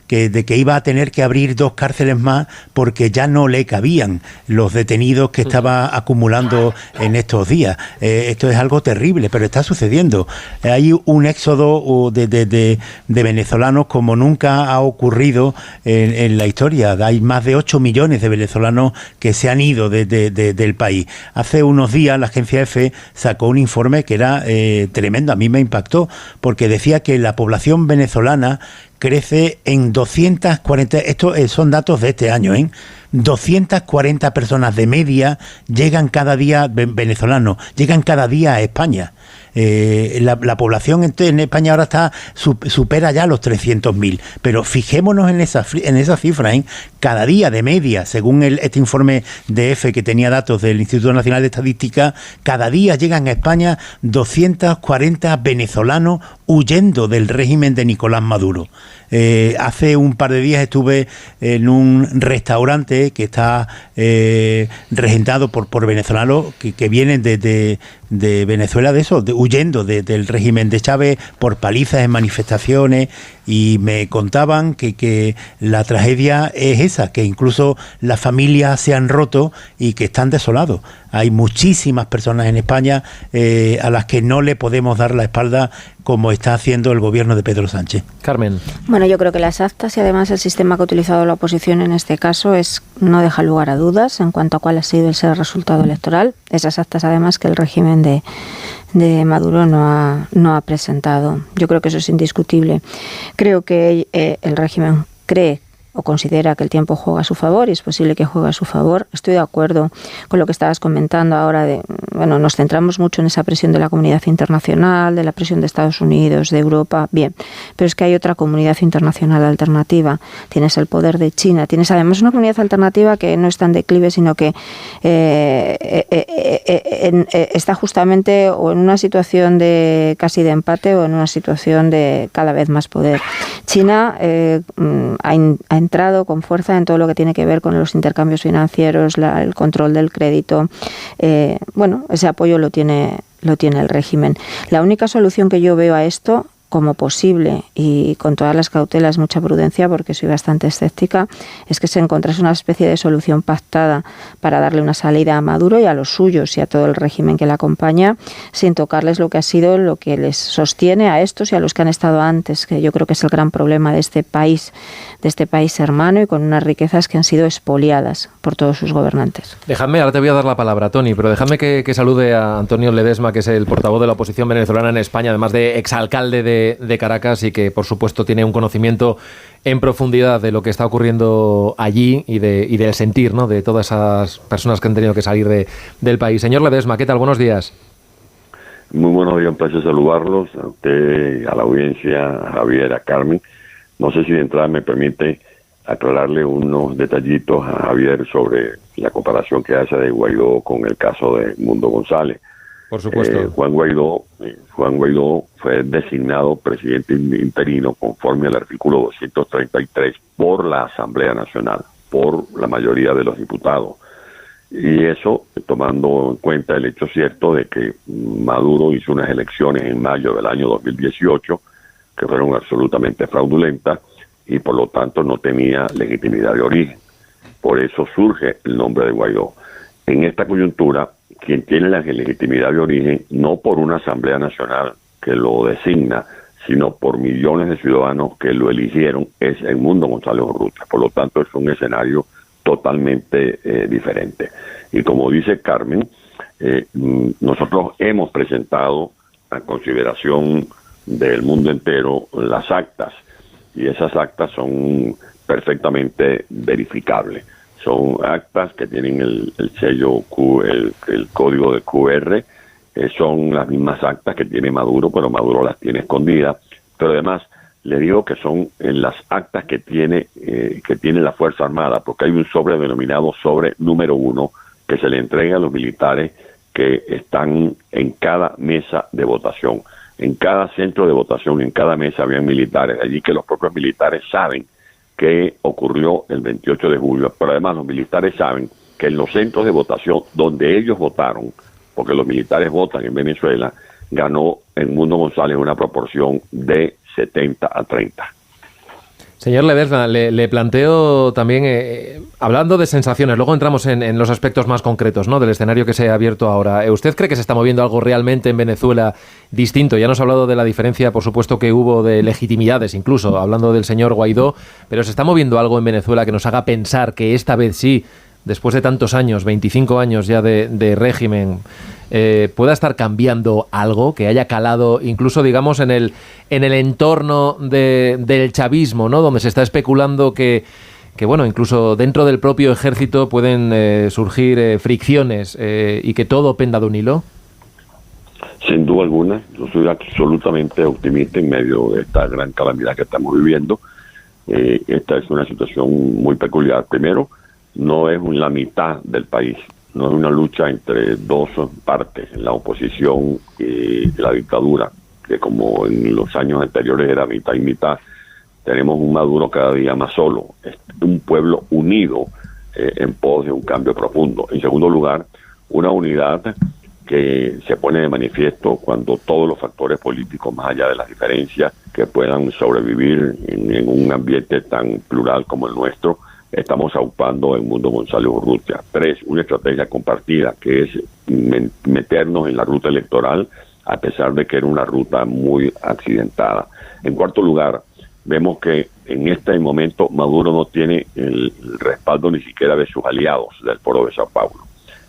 de que iba a tener que abrir 2 cárceles más porque ya no le cabían los detenidos que estaba acumulando en estos días. Esto es algo terrible, pero está sucediendo. Hay un éxodo de venezolanos como nunca ha ocurrido en la historia. Hay más de 8 millones de venezolanos que se han ido del país. Hace unos días la agencia EFE sacó un informe que era tremendo. A mí me impactó porque decía que la población venezolana crece en 240, estos son datos de este año, 240 personas de media llegan cada día, venezolanos, llegan cada día a España. La población en España ahora supera ya los 300.000, pero fijémonos en esa cifra, cada día de media, según este informe de EFE que tenía datos del Instituto Nacional de Estadística, cada día llegan a España 240 venezolanos huyendo del régimen de Nicolás Maduro. Hace un par de días estuve en un restaurante que está regentado por venezolanos que vienen de Venezuela, huyendo del régimen de Chávez por palizas en manifestaciones, y me contaban que la tragedia es esa, que incluso las familias se han roto y que están desolados. Hay muchísimas personas en España a las que no le podemos dar la espalda como está haciendo el gobierno de Pedro Sánchez. Carmen. Bueno, yo creo que las actas y además el sistema que ha utilizado la oposición en este caso no deja lugar a dudas en cuanto a cuál ha sido ese resultado electoral. Esas actas además que el régimen de Maduro no ha presentado. Yo creo que eso es indiscutible. Creo que el régimen cree o considera que el tiempo juega a su favor, y es posible que juegue a su favor. Estoy de acuerdo con lo que estabas comentando ahora nos centramos mucho en esa presión de la comunidad internacional, de la presión de Estados Unidos, de Europa, bien, pero es que hay otra comunidad internacional alternativa. Tienes el poder de China, tienes además una comunidad alternativa que no está en declive, sino que está justamente o en una situación de casi de empate o en una situación de cada vez más poder. China ha entrado con fuerza en todo lo que tiene que ver con los intercambios financieros, el control del crédito. Ese apoyo lo tiene el régimen. La única solución que yo veo a esto como posible, y con todas las cautelas, mucha prudencia, porque soy bastante escéptica, es que se encontrase una especie de solución pactada para darle una salida a Maduro y a los suyos y a todo el régimen que le acompaña, sin tocarles lo que ha sido, lo que les sostiene a estos y a los que han estado antes, que yo creo que es el gran problema de este país hermano, y con unas riquezas que han sido expoliadas por todos sus gobernantes. Déjame, ahora te voy a dar la palabra, Tony, pero déjame que salude a Antonio Ledesma, que es el portavoz de la oposición venezolana en España, además de exalcalde de Caracas, y que por supuesto tiene un conocimiento en profundidad de lo que está ocurriendo allí y del sentir, ¿no?, de todas esas personas que han tenido que salir del país. Señor Ledesma, ¿qué tal? Buenos días. Muy buenos días, un placer saludarlos, a usted, a la audiencia, a Javier, a Carmen. No sé si de entrada me permite aclararle unos detallitos a Javier sobre la comparación que hace de Guaidó con el caso de Mundo González. Por supuesto. Juan Guaidó fue designado presidente interino conforme al artículo 233 por la Asamblea Nacional, por la mayoría de los diputados. Y eso tomando en cuenta el hecho cierto de que Maduro hizo unas elecciones en mayo del año 2018 que fueron absolutamente fraudulentas y por lo tanto no tenía legitimidad de origen. Por eso surge el nombre de Guaidó. En esta coyuntura, quien tiene la legitimidad de origen, no por una Asamblea Nacional que lo designa, sino por millones de ciudadanos que lo eligieron, es Edmundo González Urrutia. Por lo tanto, es un escenario totalmente diferente. Y como dice Carmen, nosotros hemos presentado a consideración del mundo entero las actas, y esas actas son perfectamente verificables. Son actas que tienen el sello, el código de QR, son las mismas actas que tiene Maduro, pero Maduro las tiene escondidas. Pero además, le digo que son las actas que tiene la Fuerza Armada, porque hay un sobre denominado sobre número 1 que se le entrega a los militares que están en cada mesa de votación. En cada centro de votación, en cada mesa habían militares, allí que los propios militares saben que ocurrió el 28 de julio, pero además los militares saben que en los centros de votación donde ellos votaron, porque los militares votan en Venezuela, ganó Edmundo González una proporción de 70-30. Señor Ledesma, le planteo también, hablando de sensaciones, luego entramos en los aspectos más concretos, ¿no?, del escenario que se ha abierto ahora. ¿Usted cree que se está moviendo algo realmente en Venezuela distinto? Ya nos ha hablado de la diferencia, por supuesto, que hubo de legitimidades, incluso hablando del señor Guaidó, pero ¿se está moviendo algo en Venezuela que nos haga pensar que esta vez sí, después de tantos años, 25 años ya de régimen, pueda estar cambiando algo, que haya calado incluso, digamos, en el entorno del chavismo, ¿no?, donde se está especulando que bueno, incluso dentro del propio ejército pueden surgir fricciones y que todo penda de un hilo? Sin duda alguna, yo soy absolutamente optimista en medio de esta gran calamidad que estamos viviendo. Esta es una situación muy peculiar. Primero, no es la mitad del país, no es una lucha entre dos partes, la oposición y la dictadura, que como en los años anteriores era mitad y mitad. Tenemos un Maduro cada día más solo, es un pueblo unido en pos de un cambio profundo. En segundo lugar, una unidad que se pone de manifiesto cuando todos los factores políticos, más allá de las diferencias, que puedan sobrevivir en un ambiente tan plural como el nuestro, estamos aupando en Edmundo González Urrutia. 3, una estrategia compartida, que es meternos en la ruta electoral, a pesar de que era una ruta muy accidentada. En cuarto lugar, vemos que en este momento Maduro no tiene el respaldo ni siquiera de sus aliados del Foro de Sao Paulo.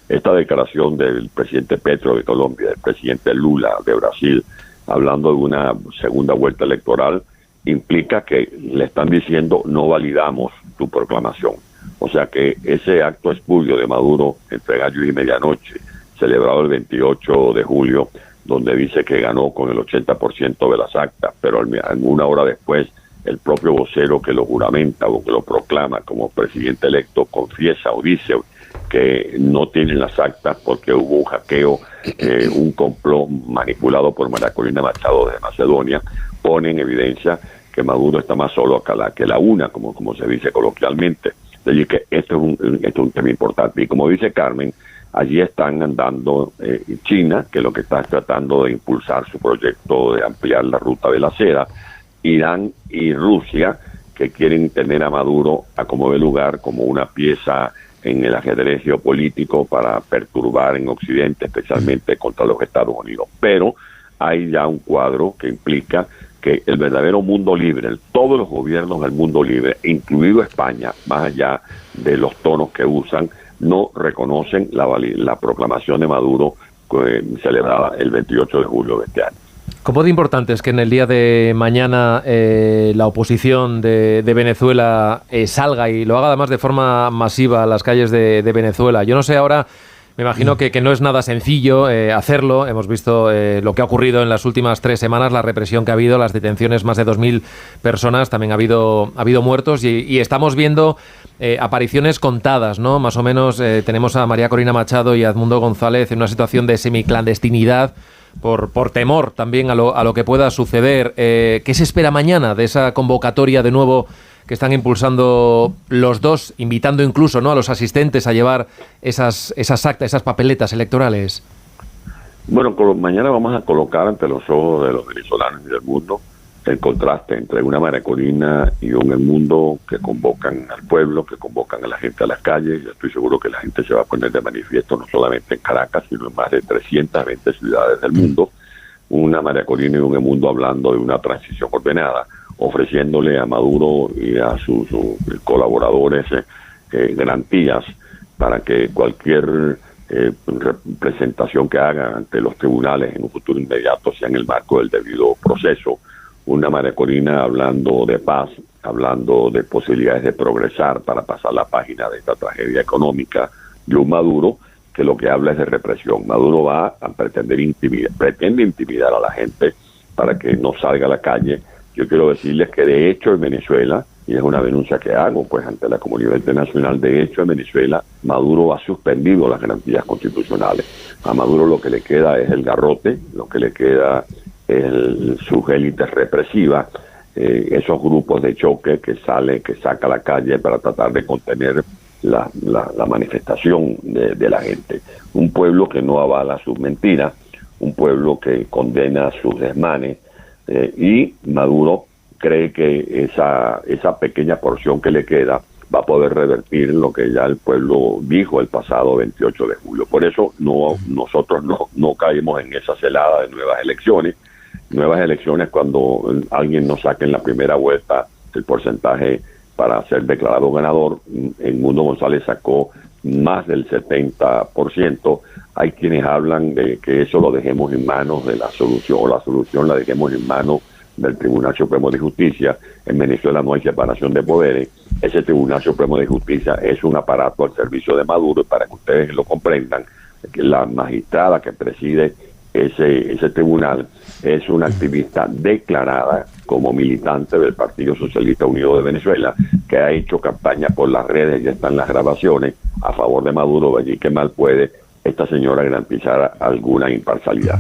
Esta declaración del presidente Petro de Colombia, del presidente Lula de Brasil, hablando de una segunda vuelta electoral, implica que le están diciendo no validamos tu proclamación. O sea que ese acto espurio de Maduro entre gallo y medianoche, celebrado el 28 de julio, donde dice que ganó con el 80% de las actas, pero una hora después el propio vocero que lo juramenta o que lo proclama como presidente electo confiesa o dice que no tienen las actas porque hubo un hackeo, un complot manipulado por María Corina Machado de Macedonia, pone en evidencia que Maduro está más solo que la una, como se dice coloquialmente. Así que esto es un tema importante. Y como dice Carmen, allí están andando China, que lo que está tratando de impulsar su proyecto de ampliar la ruta de la seda, Irán y Rusia, que quieren tener a Maduro a como de lugar, como una pieza en el ajedrez geopolítico para perturbar en Occidente, especialmente contra los Estados Unidos. Pero hay ya un cuadro que implica que el verdadero mundo libre, todos los gobiernos del mundo libre, incluido España, más allá de los tonos que usan, no reconocen la proclamación de Maduro celebrada el 28 de julio de este año. ¿Cómo de importante es que en el día de mañana la oposición de Venezuela salga y lo haga además de forma masiva a las calles de Venezuela? Yo no sé ahora, me imagino que no es nada sencillo hacerlo. Hemos visto lo que ha ocurrido en las últimas 3 semanas, la represión que ha habido, las detenciones, más de 2.000 personas, también ha habido muertos y estamos viendo apariciones contadas, ¿no? Más o menos tenemos a María Corina Machado y a Edmundo González en una situación de semiclandestinidad, por temor también a lo que pueda suceder. ¿Qué se espera mañana de esa convocatoria de nuevo que están impulsando los dos, invitando incluso, ¿no?, a los asistentes a llevar esas actas, esas papeletas electorales? Bueno, mañana vamos a colocar ante los ojos de los venezolanos y del mundo el contraste entre una María Corina y un Edmundo que convocan al pueblo, que convocan a la gente a las calles. Yo estoy seguro que la gente se va a poner de manifiesto no solamente en Caracas, sino en más de 320 ciudades del mundo. Una María Corina y un Edmundo hablando de una transición ordenada, ofreciéndole a Maduro y a sus colaboradores garantías para que cualquier presentación que hagan ante los tribunales en un futuro inmediato sea en el marco del debido proceso. Una María Corina hablando de paz, hablando de posibilidades de progresar para pasar la página de esta tragedia económica, y un Maduro que lo que habla es de represión. Maduro va a pretende intimidar a la gente para que no salga a la calle. Yo quiero decirles que de hecho en Venezuela, y es una denuncia que hago pues ante la comunidad internacional, de hecho en Venezuela Maduro ha suspendido las garantías constitucionales. A Maduro lo que le queda es el garrote, lo que le queda es sus élites represivas, esos grupos de choque que saca a la calle para tratar de contener la manifestación de la gente. Un pueblo que no avala sus mentiras, un pueblo que condena sus desmanes, y Maduro cree que esa pequeña porción que le queda va a poder revertir lo que ya el pueblo dijo el pasado 28 de julio. Por eso nosotros no caemos en esa celada de nuevas elecciones. Nuevas elecciones cuando alguien nos saque en la primera vuelta el porcentaje para ser declarado ganador. Edmundo González sacó más del 70%. Hay quienes hablan de que eso lo dejemos en manos de la solución, o la solución la dejemos en manos del Tribunal Supremo de Justicia. En Venezuela no hay separación de poderes. Ese Tribunal Supremo de Justicia es un aparato al servicio de Maduro, y para que ustedes lo comprendan, que la magistrada que preside ese tribunal es una activista declarada como militante del Partido Socialista Unido de Venezuela, que ha hecho campaña por las redes, ya están las grabaciones, a favor de Maduro. Allí que mal puede esta señora garantizar alguna imparcialidad.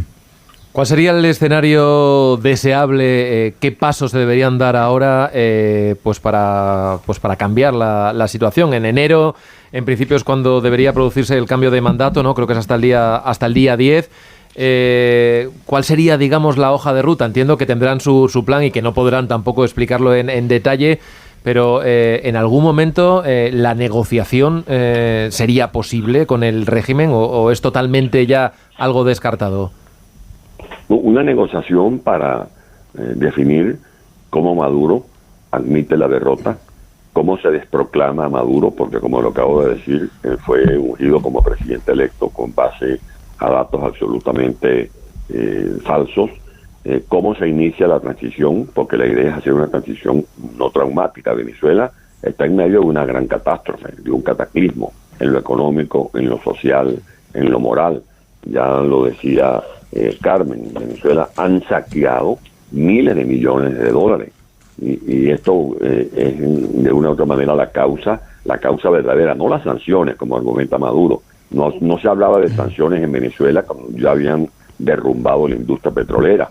¿Cuál sería el escenario deseable? ¿Qué pasos se deberían dar ahora para cambiar la situación? En enero, en principio, es cuando debería producirse el cambio de mandato, ¿no? Creo que es hasta el día 10. ¿Cuál sería, digamos, la hoja de ruta? Entiendo que tendrán su plan y que no podrán tampoco explicarlo en detalle, pero en algún momento la negociación sería posible con el régimen, o es totalmente ya algo descartado. Una negociación para definir cómo Maduro admite la derrota, cómo se desproclama Maduro, porque como lo acabo de decir, fue ungido como presidente electo con base a datos absolutamente falsos, cómo se inicia la transición, porque la idea es hacer una transición no traumática. Venezuela está en medio de una gran catástrofe, de un cataclismo en lo económico, en lo social, en lo moral. Ya lo decía Carmen, en Venezuela han saqueado miles de millones de dólares. Y esto es de una u otra manera la causa verdadera, no las sanciones, como argumenta Maduro. No se hablaba de sanciones en Venezuela cuando ya habían derrumbado la industria petrolera.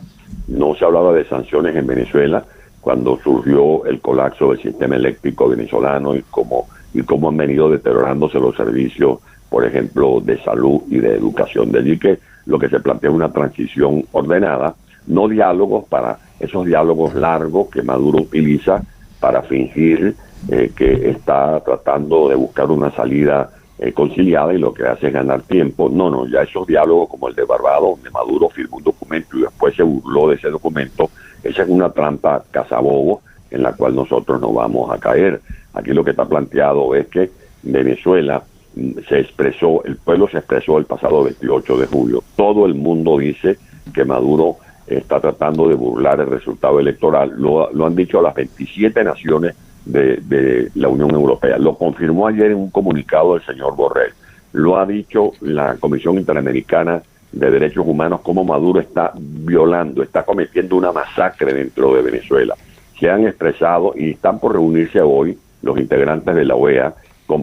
No se hablaba de sanciones en Venezuela cuando surgió el colapso del sistema eléctrico venezolano y cómo han venido deteriorándose los servicios, por ejemplo, de salud y de educación. De allí que lo que se plantea es una transición ordenada, no diálogos para esos diálogos largos que Maduro utiliza para fingir que está tratando de buscar una salida conciliada y lo que hace es ganar tiempo. No, ya esos diálogos como el de Barbados, donde Maduro firmó un documento y después se burló de ese documento, esa es una trampa cazabobo en la cual nosotros no vamos a caer. Aquí lo que está planteado es que Venezuela el pueblo se expresó el pasado 28 de julio. Todo el mundo dice que Maduro está tratando de burlar el resultado electoral. Lo han dicho las 27 naciones de la Unión Europea. Lo confirmó ayer en un comunicado el señor Borrell. Lo ha dicho la Comisión Interamericana de Derechos Humanos, como Maduro está está cometiendo una masacre dentro de Venezuela. Se han expresado y están por reunirse hoy los integrantes de la OEA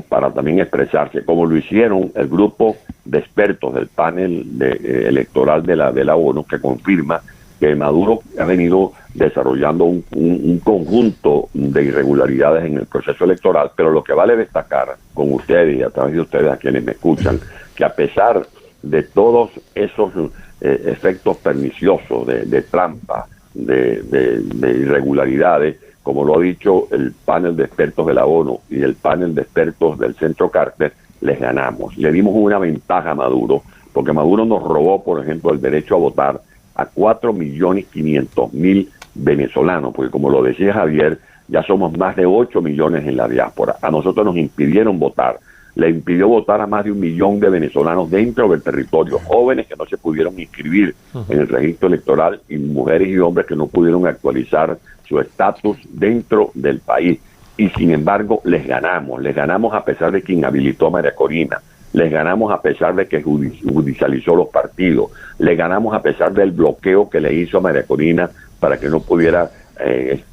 para también expresarse, como lo hicieron el grupo de expertos del panel electoral de la ONU, que confirma que Maduro ha venido desarrollando un conjunto de irregularidades en el proceso electoral, pero lo que vale destacar con ustedes y a través de ustedes a quienes me escuchan, que a pesar de todos esos efectos perniciosos de trampa, de irregularidades, como lo ha dicho el panel de expertos de la ONU y el panel de expertos del Centro Carter, les ganamos. Le dimos una ventaja a Maduro, porque Maduro nos robó, por ejemplo, el derecho a votar a 4.500.000 venezolanos, porque como lo decía Javier, ya somos más de 8 millones en la diáspora. A nosotros nos impidieron votar. Le impidió votar a más de 1 millón de venezolanos dentro del territorio, jóvenes que no se pudieron inscribir en el registro electoral y mujeres y hombres que no pudieron actualizar su estatus dentro del país. Y sin embargo les ganamos a pesar de que inhabilitó a María Corina, les ganamos a pesar de que judicializó los partidos, les ganamos a pesar del bloqueo que le hizo a María Corina para que no pudiera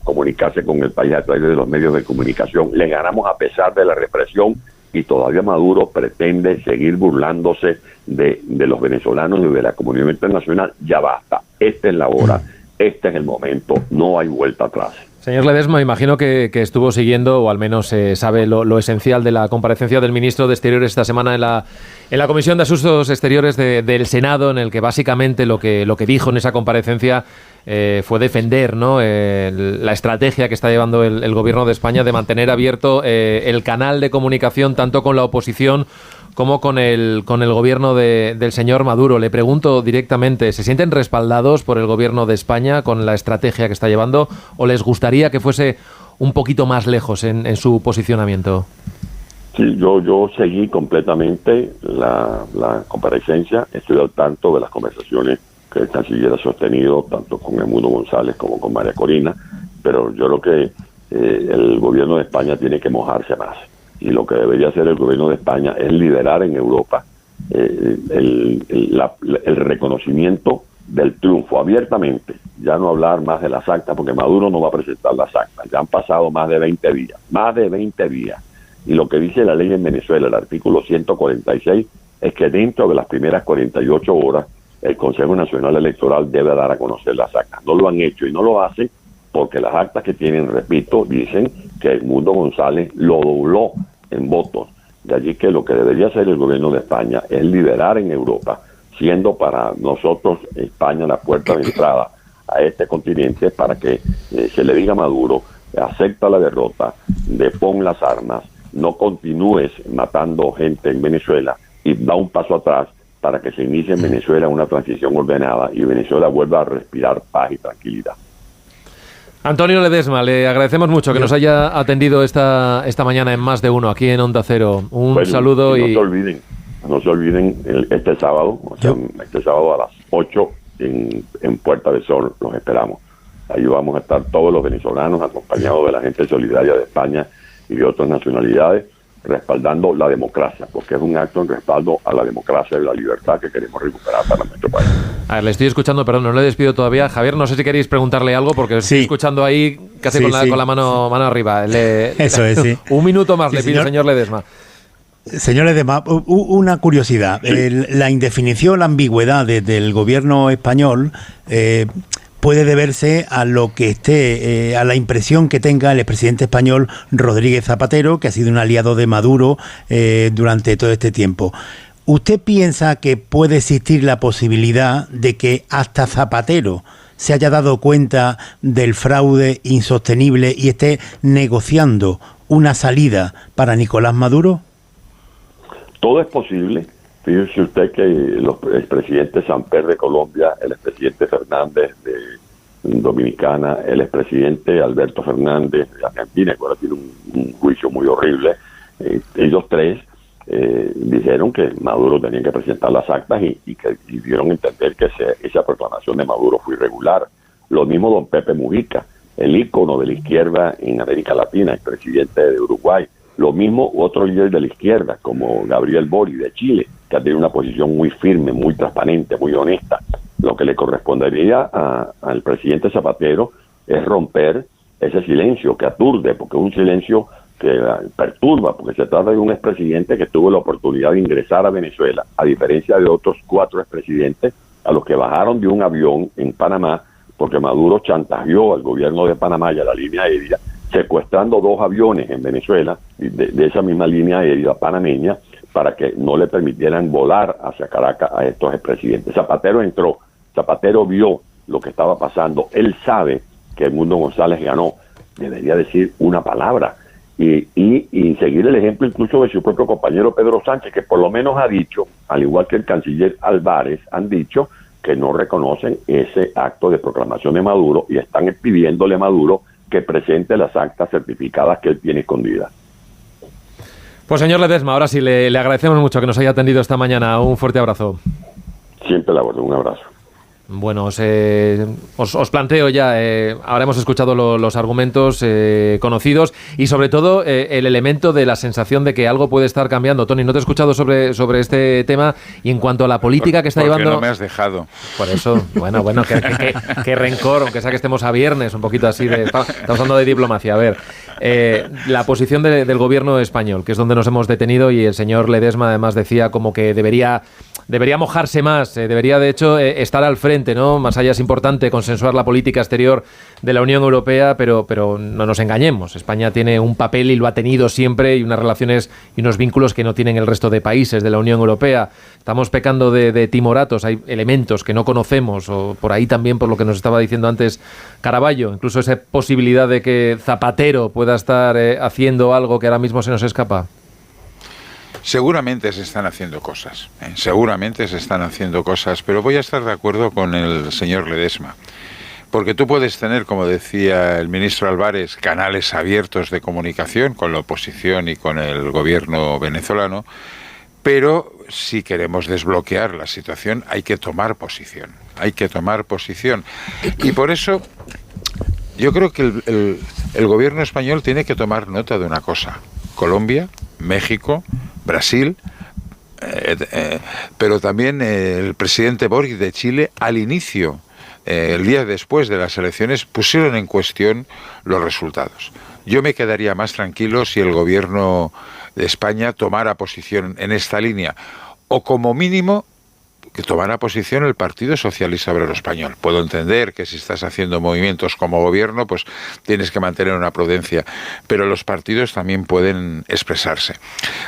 comunicarse con el país a través de los medios de comunicación, les ganamos a pesar de la represión, y todavía Maduro pretende seguir burlándose de los venezolanos y de la comunidad internacional. Ya basta, esta es la hora, este es el momento, no hay vuelta atrás. Señor Ledesma, imagino que estuvo siguiendo, o al menos sabe lo esencial de la comparecencia del ministro de Exteriores esta semana en la Comisión de Asuntos Exteriores del Senado, en el que básicamente lo que dijo en esa comparecencia fue defender, ¿no?, la estrategia que está llevando el Gobierno de España de mantener abierto el canal de comunicación tanto con la oposición como con el gobierno del señor Maduro. Le pregunto directamente, ¿se sienten respaldados por el Gobierno de España con la estrategia que está llevando o les gustaría que fuese un poquito más lejos en su posicionamiento? Sí, yo seguí completamente la comparecencia, estoy al tanto de las conversaciones que el canciller ha sostenido tanto con Edmundo González como con María Corina, pero yo creo que el Gobierno de España tiene que mojarse más. Y lo que debería hacer el Gobierno de España es liderar en Europa el reconocimiento del triunfo abiertamente, ya no hablar más de las actas, porque Maduro no va a presentar las actas, ya han pasado más de 20 días, y lo que dice la ley en Venezuela, el artículo 146, es que dentro de las primeras 48 horas el Consejo Nacional Electoral debe dar a conocer las actas. No lo han hecho y no lo hacen porque las actas que tienen, repito, dicen que Edmundo González lo dobló en votos. De allí que lo que debería hacer el Gobierno de España es liderar en Europa, siendo para nosotros España la puerta de entrada a este continente, para que se le diga a Maduro: acepta la derrota, depón las armas, no continúes matando gente en Venezuela y da un paso atrás para que se inicie en Venezuela una transición ordenada y Venezuela vuelva a respirar paz y tranquilidad. Antonio Ledesma, le agradecemos mucho que nos haya atendido esta mañana en Más de Uno, aquí en Onda Cero. Un saludo y... No se olviden este sábado a las 8 en Puerta del Sol, los esperamos. Ahí vamos a estar todos los venezolanos acompañados de la gente solidaria de España y de otras nacionalidades, respaldando la democracia, porque es un acto en respaldo a la democracia y la libertad que queremos recuperar para nuestro país. A ver, le estoy escuchando, perdón, no le despido todavía. Javier, no sé si queréis preguntarle algo, porque estoy escuchando ahí casi con la mano arriba. Eso es, sí. Un minuto más le pido, señor Ledesma. Señor Ledesma, una curiosidad. La indefinición, la ambigüedad del gobierno español puede deberse a lo que a la impresión que tenga el expresidente español Rodríguez Zapatero, que ha sido un aliado de Maduro durante todo este tiempo. ¿Usted piensa que puede existir la posibilidad de que hasta Zapatero se haya dado cuenta del fraude insostenible y esté negociando una salida para Nicolás Maduro? Todo es posible. Fíjese usted que el expresidente Samper de Colombia, el expresidente Fernández de Dominicana, el expresidente Alberto Fernández de Argentina, que ahora tiene un juicio muy horrible, ellos tres dijeron que Maduro tenía que presentar las actas y que dieron a entender que esa proclamación de Maduro fue irregular. Lo mismo don Pepe Mujica, el ícono de la izquierda en América Latina, el presidente de Uruguay. Lo mismo otro líder de la izquierda, como Gabriel Boric de Chile, que ha tenido una posición muy firme, muy transparente, muy honesta. Lo que le correspondería al presidente Zapatero es romper ese silencio que aturde, porque es un silencio que perturba, porque se trata de un expresidente que tuvo la oportunidad de ingresar a Venezuela, a diferencia de otros 4 expresidentes a los que bajaron de un avión en Panamá, porque Maduro chantajeó al gobierno de Panamá y a la línea aérea, secuestrando 2 aviones en Venezuela, de esa misma línea aérea panameña, para que no le permitieran volar hacia Caracas a estos expresidentes. Zapatero entró, Zapatero vio lo que estaba pasando, él sabe que Edmundo González ganó, debería decir una palabra, y seguir el ejemplo incluso de su propio compañero Pedro Sánchez, que por lo menos ha dicho, al igual que el canciller Álvarez, han dicho que no reconocen ese acto de proclamación de Maduro y están pidiéndole a Maduro que presente las actas certificadas que él tiene escondidas. Pues señor Ledesma, ahora sí le agradecemos mucho que nos haya atendido esta mañana. Un fuerte abrazo. Siempre la orden, un abrazo. Bueno, os planteo ya, ahora hemos escuchado los argumentos conocidos y sobre todo el elemento de la sensación de que algo puede estar cambiando. Tony, no te he escuchado sobre este tema y en cuanto a la política que está llevando... no me has dejado. Por eso, bueno, qué rencor, aunque sea que estemos a viernes, un poquito así de... Estamos hablando de diplomacia. A ver, la posición del gobierno español, que es donde nos hemos detenido, y el señor Ledesma además decía como que debería mojarse más, debería de hecho estar al frente, ¿no? Más allá es importante consensuar la política exterior de la Unión Europea, pero no nos engañemos. España tiene un papel y lo ha tenido siempre, y unas relaciones y unos vínculos que no tienen el resto de países de la Unión Europea. Estamos pecando de timoratos, hay elementos que no conocemos, o por ahí también por lo que nos estaba diciendo antes Caraballo, incluso esa posibilidad de que Zapatero pueda estar haciendo algo que ahora mismo se nos escapa. Seguramente se están haciendo cosas, pero voy a estar de acuerdo con el señor Ledesma, porque tú puedes tener, como decía el ministro Álvarez, canales abiertos de comunicación con la oposición y con el gobierno venezolano, pero si queremos desbloquear la situación hay que tomar posición, y por eso yo creo que el gobierno español tiene que tomar nota de una cosa: Colombia, México, Brasil, pero también el presidente Boric de Chile, al inicio, el día después de las elecciones, pusieron en cuestión los resultados. Yo me quedaría más tranquilo si el gobierno de España tomara posición en esta línea, o como mínimo que tomara posición el Partido Socialista Obrero Español. Puedo entender que si estás haciendo movimientos como gobierno, pues tienes que mantener una prudencia, pero los partidos también pueden expresarse.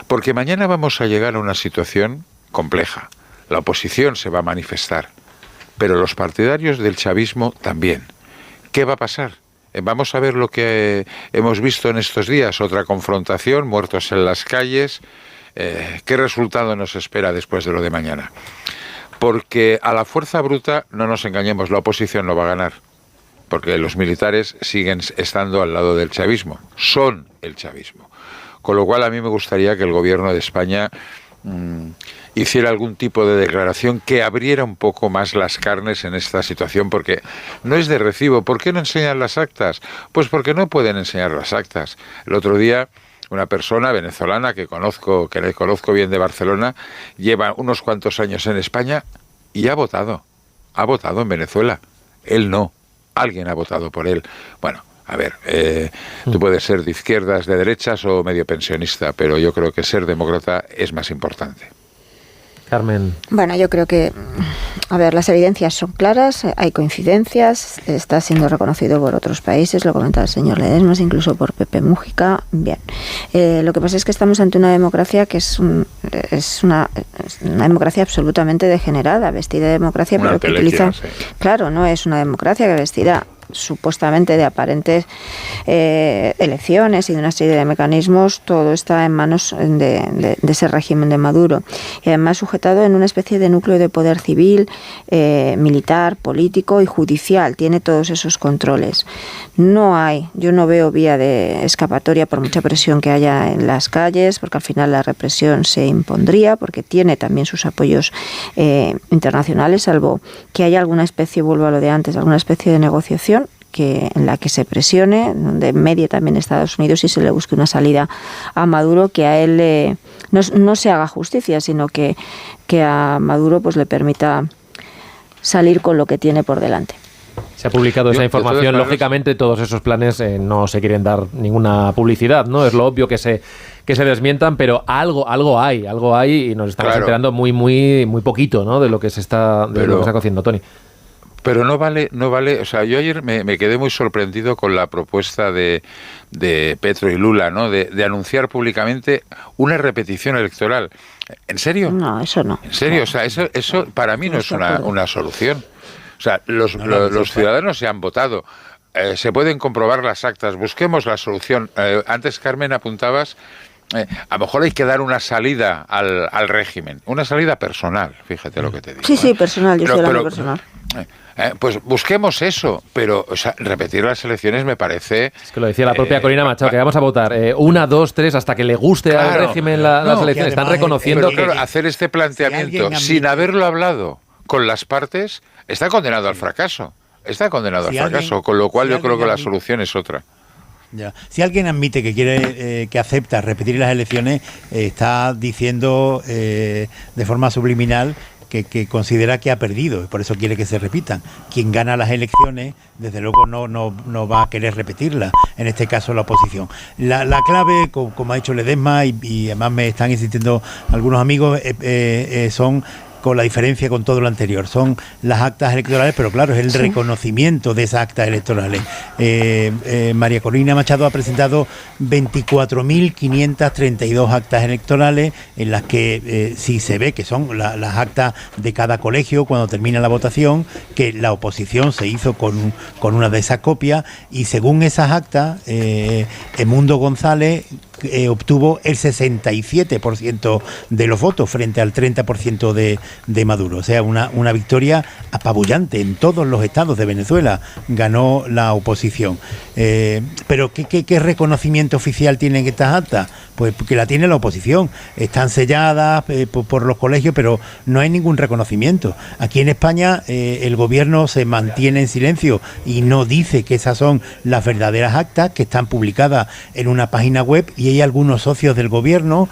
Porque mañana vamos a llegar a una situación compleja. La oposición se va a manifestar, pero los partidarios del chavismo también. ¿Qué va a pasar? Vamos a ver lo que hemos visto en estos días, otra confrontación, muertos en las calles. ¿Qué resultado nos espera después de lo de mañana? Porque a la fuerza bruta, no nos engañemos, la oposición no va a ganar, porque los militares siguen estando al lado del chavismo, son el chavismo. Con lo cual a mí me gustaría que el gobierno de España hiciera algún tipo de declaración que abriera un poco más las carnes en esta situación, porque no es de recibo. ¿Por qué no enseñan las actas? Pues porque no pueden enseñar las actas. El otro día una persona venezolana que le conozco bien de Barcelona, lleva unos cuantos años en España y ha votado en Venezuela. Él no, alguien ha votado por él. Bueno, a ver, tú puedes ser de izquierdas, de derechas o medio pensionista, pero yo creo que ser demócrata es más importante. Carmen. Bueno, yo creo que, a ver, las evidencias son claras, hay coincidencias, está siendo reconocido por otros países, lo comentaba el señor Ledesma, incluso por Pepe Mújica. Bien, lo que pasa es que estamos ante una democracia que es una democracia absolutamente degenerada, vestida de democracia, pero que utiliza... Sí. Claro, no es una democracia que vestida supuestamente de aparentes elecciones y de una serie de mecanismos. Todo está en manos de ese régimen de Maduro, y además sujetado en una especie de núcleo de poder civil, militar, político y judicial. Tiene todos esos controles. Yo no veo vía de escapatoria por mucha presión que haya en las calles, porque al final la represión se impondría, porque tiene también sus apoyos internacionales, salvo que haya alguna especie, vuelvo a lo de antes, alguna especie de negociación en la que se presione, donde medie también Estados Unidos y se le busque una salida a Maduro, que a él no se haga justicia, sino que a Maduro pues le permita salir con lo que tiene por delante. Se ha publicado esa información, lógicamente todos esos planes no se quieren dar ninguna publicidad, ¿no? Es lo obvio que se desmientan, pero algo hay y nos estamos enterando muy poquito, ¿no? De lo que se está cociendo, Tony. Pero no vale, o sea, yo ayer me quedé muy sorprendido con la propuesta de Petro y Lula, ¿no? De anunciar públicamente una repetición electoral. ¿En serio? No, eso no. ¿En serio? O sea, eso para mí no es una solución. O sea, los ciudadanos se han votado. Se pueden comprobar las actas. Busquemos la solución. Antes, Carmen, apuntabas, a lo mejor hay que dar una salida al régimen. Una salida personal, fíjate lo que te digo. Sí, personal. Yo estoy hablando personal. Pues busquemos eso, pero repetir las elecciones me parece... Es que lo decía la propia Corina Machado, que vamos a votar 1, 2, 3, hasta que le guste al régimen las elecciones. Están reconociendo que... hacer este planteamiento sin haberlo hablado con las partes está condenado al fracaso. Con lo cual yo creo que la solución es otra. Ya. Si alguien admite que quiere, que acepta repetir las elecciones, está diciendo de forma subliminal que considera que ha perdido y por eso quiere que se repitan. Quien gana las elecciones, desde luego no va a querer repetirlas, en este caso la oposición. La clave, como ha dicho Ledesma, y además me están insistiendo algunos amigos, son... con la diferencia con todo lo anterior, son las actas electorales, pero claro, es el reconocimiento de esas actas electorales. María Corina Machado ha presentado 24.532 actas electorales, en las que sí se ve que son las actas de cada colegio cuando termina la votación, que la oposición se hizo con una de esas copias, y según esas actas, Edmundo González obtuvo el 67% de los votos frente al 30% de Maduro. O sea, una victoria apabullante en todos los estados de Venezuela. Ganó la oposición. Pero ¿qué reconocimiento oficial tienen estas actas? Pues que la tiene la oposición. Están selladas por los colegios, pero no hay ningún reconocimiento. Aquí en España el gobierno se mantiene en silencio y no dice que esas son las verdaderas actas, que están publicadas en una página web, y hay algunos socios del gobierno,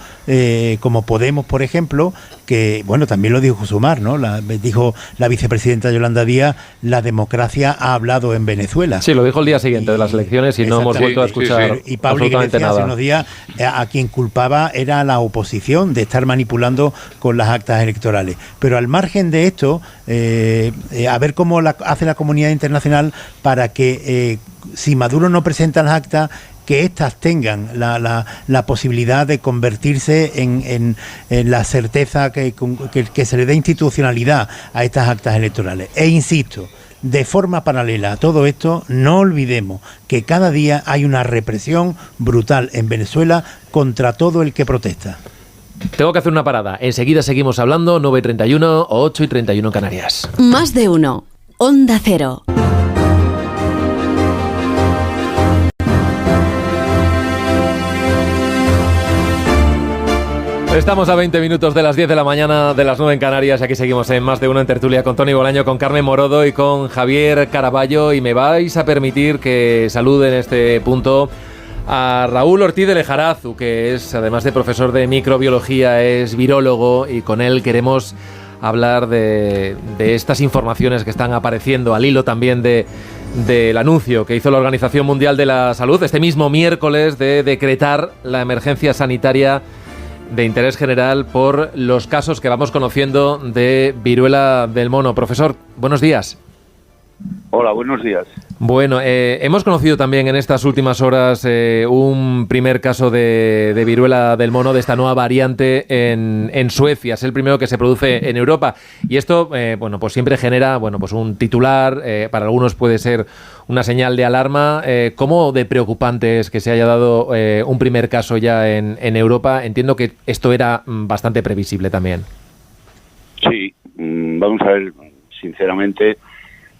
como Podemos, por ejemplo, que, bueno, también lo dijo Sumar, ¿no? Dijo la vicepresidenta Yolanda Díaz, la democracia ha hablado en Venezuela. Sí, lo dijo el día siguiente de las elecciones y no hemos vuelto a escuchar y Pablo absolutamente Iglesias nada. Hace unos días a quien culpaba era a la oposición de estar manipulando con las actas electorales. Pero al margen de esto, a ver cómo hace la comunidad internacional para que si Maduro no presenta las actas, que éstas tengan la posibilidad de convertirse en la certeza que se le dé institucionalidad a estas actas electorales. E insisto, de forma paralela a todo esto, no olvidemos que cada día hay una represión brutal en Venezuela contra todo el que protesta. Tengo que hacer una parada. Enseguida seguimos hablando. 9:31, 8:31 Canarias. Más de uno. Onda Cero. Estamos a 20 minutos de las 10 de la mañana, de las 9 en Canarias. Aquí seguimos en Más de Uno en tertulia con Tony Bolaño, con Carmen Morodo y con Javier Caraballo. Y me vais a permitir que salude en este punto a Raúl Ortiz de Lejarazu, que es, además de profesor de microbiología, es virólogo, y con él queremos hablar de estas informaciones que están apareciendo al hilo también del anuncio que hizo la Organización Mundial de la Salud este mismo miércoles de decretar la emergencia sanitaria de interés general por los casos que vamos conociendo de viruela del mono. Profesor, buenos días. Hola, buenos días. Bueno, hemos conocido también en estas últimas horas un primer caso de viruela del mono, de esta nueva variante en Suecia. Es el primero que se produce en Europa. Y esto, bueno, pues siempre genera, bueno, pues un titular. Para algunos puede ser una señal de alarma. ¿Cómo de preocupante es que se haya dado un primer caso ya en Europa? Entiendo que esto era bastante previsible también. Sí, vamos a ver, sinceramente,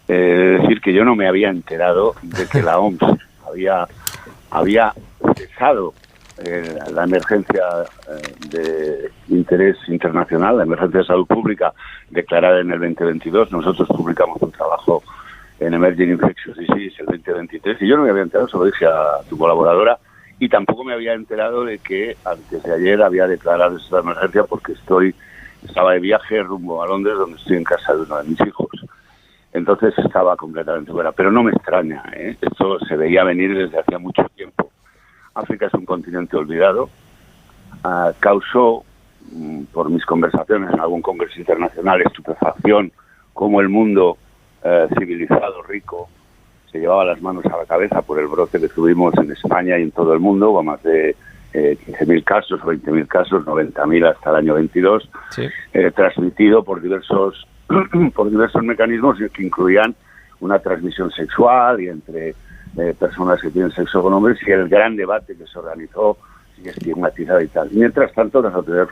decir que yo no me había enterado de que la OMS había cesado la emergencia de interés internacional, la emergencia de salud pública declarada en el 2022. Nosotros publicamos un trabajo en Emerging Infectious Disease el 2023 y yo no me había enterado, se lo dije a tu colaboradora, y tampoco me había enterado de que antes de ayer había declarado esta emergencia porque estaba de viaje rumbo a Londres, donde estoy en casa de uno de mis hijos. Entonces estaba completamente fuera, pero no me extraña, esto se veía venir desde hacía mucho tiempo. África es un continente olvidado, causó, por mis conversaciones en algún congreso internacional, estupefacción, como el mundo civilizado, rico, se llevaba las manos a la cabeza por el brote que tuvimos en España y en todo el mundo, con más de 15.000 casos o 20.000 casos, 90.000 hasta el año 22, sí. Transmitido por diversos mecanismos que incluían una transmisión sexual y entre personas que tienen sexo con hombres, y el gran debate que se organizó y estigmatizado y tal. Mientras tanto, las autoridades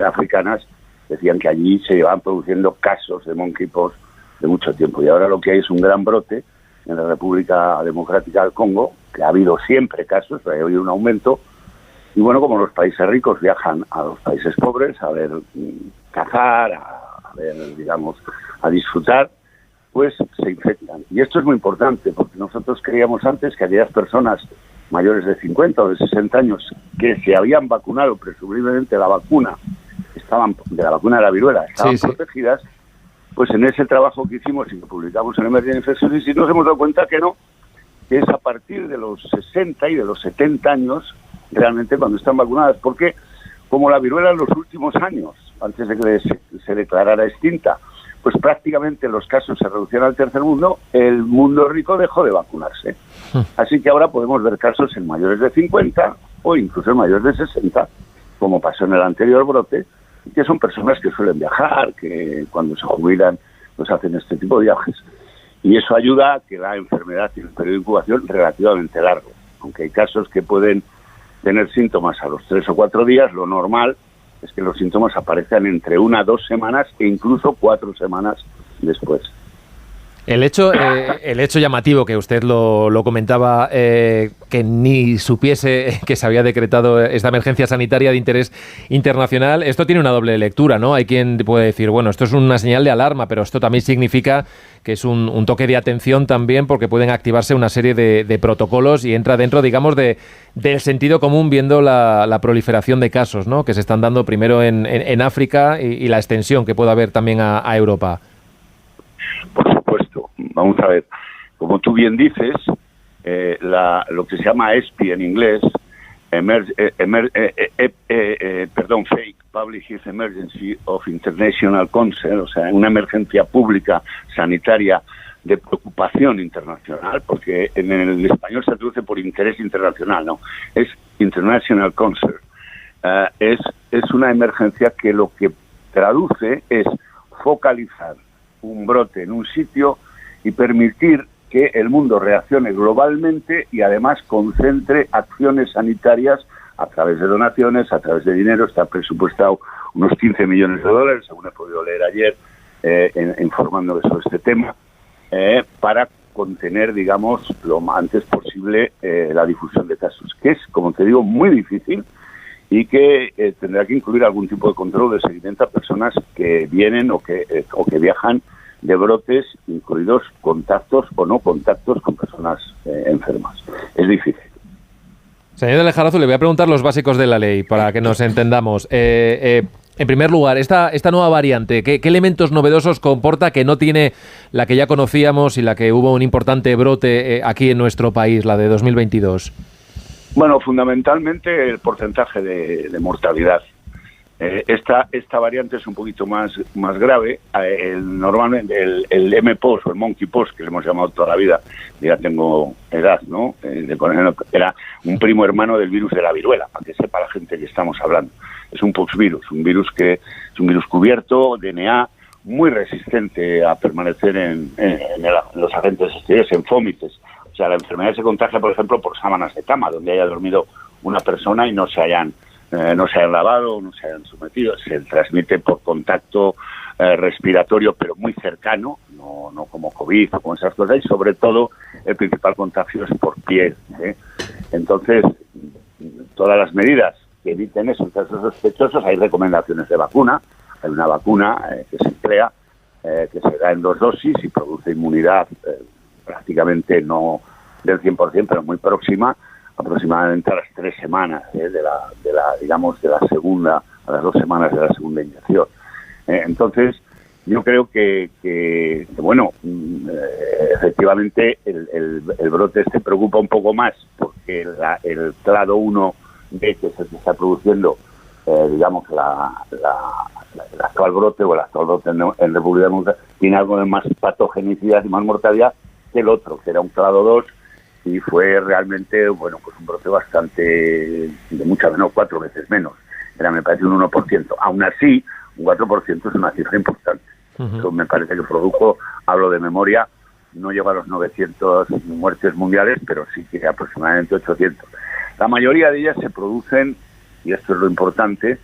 africanas decían que allí se llevaban produciendo casos de monkeypox de mucho tiempo, y ahora lo que hay es un gran brote en la República Democrática del Congo, que ha habido siempre casos, pero ha habido un aumento. Y bueno, como los países ricos viajan a los países pobres a ver cazar, a ver, digamos, a disfrutar, pues se infectan. Y esto es muy importante, porque nosotros creíamos antes que aquellas personas mayores de 50 o de 60 años que se habían vacunado, presumiblemente de la vacuna de la viruela, estaban protegidas. Pues en ese trabajo que hicimos y que publicamos en Emerging Infectious Disease nos hemos dado cuenta que no, que es a partir de los 60 y de los 70 años realmente cuando están vacunadas, porque como la viruela en los últimos años, antes de que se declarara extinta, pues prácticamente los casos se reducían al tercer mundo, el mundo rico dejó de vacunarse. Así que ahora podemos ver casos en mayores de 50 o incluso en mayores de 60, como pasó en el anterior brote, que son personas que suelen viajar, que cuando se jubilan pues hacen este tipo de viajes. Y eso ayuda a que la enfermedad tiene un periodo de incubación relativamente largo. Aunque hay casos que pueden tener síntomas a los 3 o 4 días, lo normal es que los síntomas aparezcan entre 1 a 2 semanas e incluso 4 semanas después. El hecho llamativo que usted lo comentaba, que ni supiese que se había decretado esta emergencia sanitaria de interés internacional, esto tiene una doble lectura, ¿no? Hay quien puede decir, bueno, esto es una señal de alarma, pero esto también significa que es un toque de atención también, porque pueden activarse una serie de protocolos y entra dentro, digamos, del sentido común, viendo la proliferación de casos, ¿no?, que se están dando primero en África y la extensión que puede haber también a Europa. Por supuesto. Vamos a ver, como tú bien dices, lo que se llama ESPI en inglés, Fake Public Health Emergency of International Concern, o sea, una emergencia pública sanitaria de preocupación internacional, porque en el español se traduce por interés internacional, no, es International Concern. Es una emergencia que lo que traduce es focalizar un brote en un sitio y permitir que el mundo reaccione globalmente y además concentre acciones sanitarias a través de donaciones, a través de dinero. Está presupuestado unos 15 millones de dólares, según he podido leer ayer, informándome sobre este tema, para contener, digamos, lo antes posible la difusión de casos, que es, como te digo, muy difícil y que tendrá que incluir algún tipo de control de seguimiento a personas que vienen o que viajan de brotes, incluidos contactos o no contactos con personas enfermas. Es difícil. Señor de Lejarazu, le voy a preguntar los básicos de la ley para que nos entendamos. En primer lugar, esta nueva variante, ¿qué elementos novedosos comporta que no tiene la que ya conocíamos y la que hubo un importante brote aquí en nuestro país, la de 2022? Bueno, fundamentalmente el porcentaje de mortalidad. Esta variante es un poquito más grave. Normalmente el mpox o el monkeypox, que le hemos llamado toda la vida, ya tengo edad, ¿no? Era un primo hermano del virus de la viruela, para que sepa la gente que estamos hablando. Es un poxvirus, un virus cubierto, DNA, muy resistente a permanecer en los agentes exteriores, en fómites. O sea, la enfermedad se contagia, por ejemplo, por sábanas de cama, donde haya dormido una persona y no se hayan lavado, no se hayan sometido. Se transmite por contacto respiratorio, pero muy cercano, no como COVID o como esas cosas, y sobre todo el principal contagio es por piel. Entonces, todas las medidas que eviten eso en casos sospechosos, hay recomendaciones de vacuna. Hay una vacuna que se emplea, que se da en 2 dosis y produce inmunidad prácticamente no del 100%, pero muy próxima, aproximadamente a las 3 semanas de la segunda, a las 2 semanas de la segunda inyección. Entonces, yo creo que efectivamente el brote preocupa un poco más, porque el clado 1B, que es el que está produciendo, el actual brote o el actual brote en República Dominicana, tiene algo de más patogenicidad y más mortalidad que el otro, que era un clado 2, y fue realmente, un brote bastante, de mucha menos, 4 veces menos. Me parece un 1%. Aún así, un 4% es una cifra importante. Eso me parece que produjo, hablo de memoria, no llega a los 900 muertes mundiales, pero sí que aproximadamente 800. La mayoría de ellas se producen, y esto es lo importante,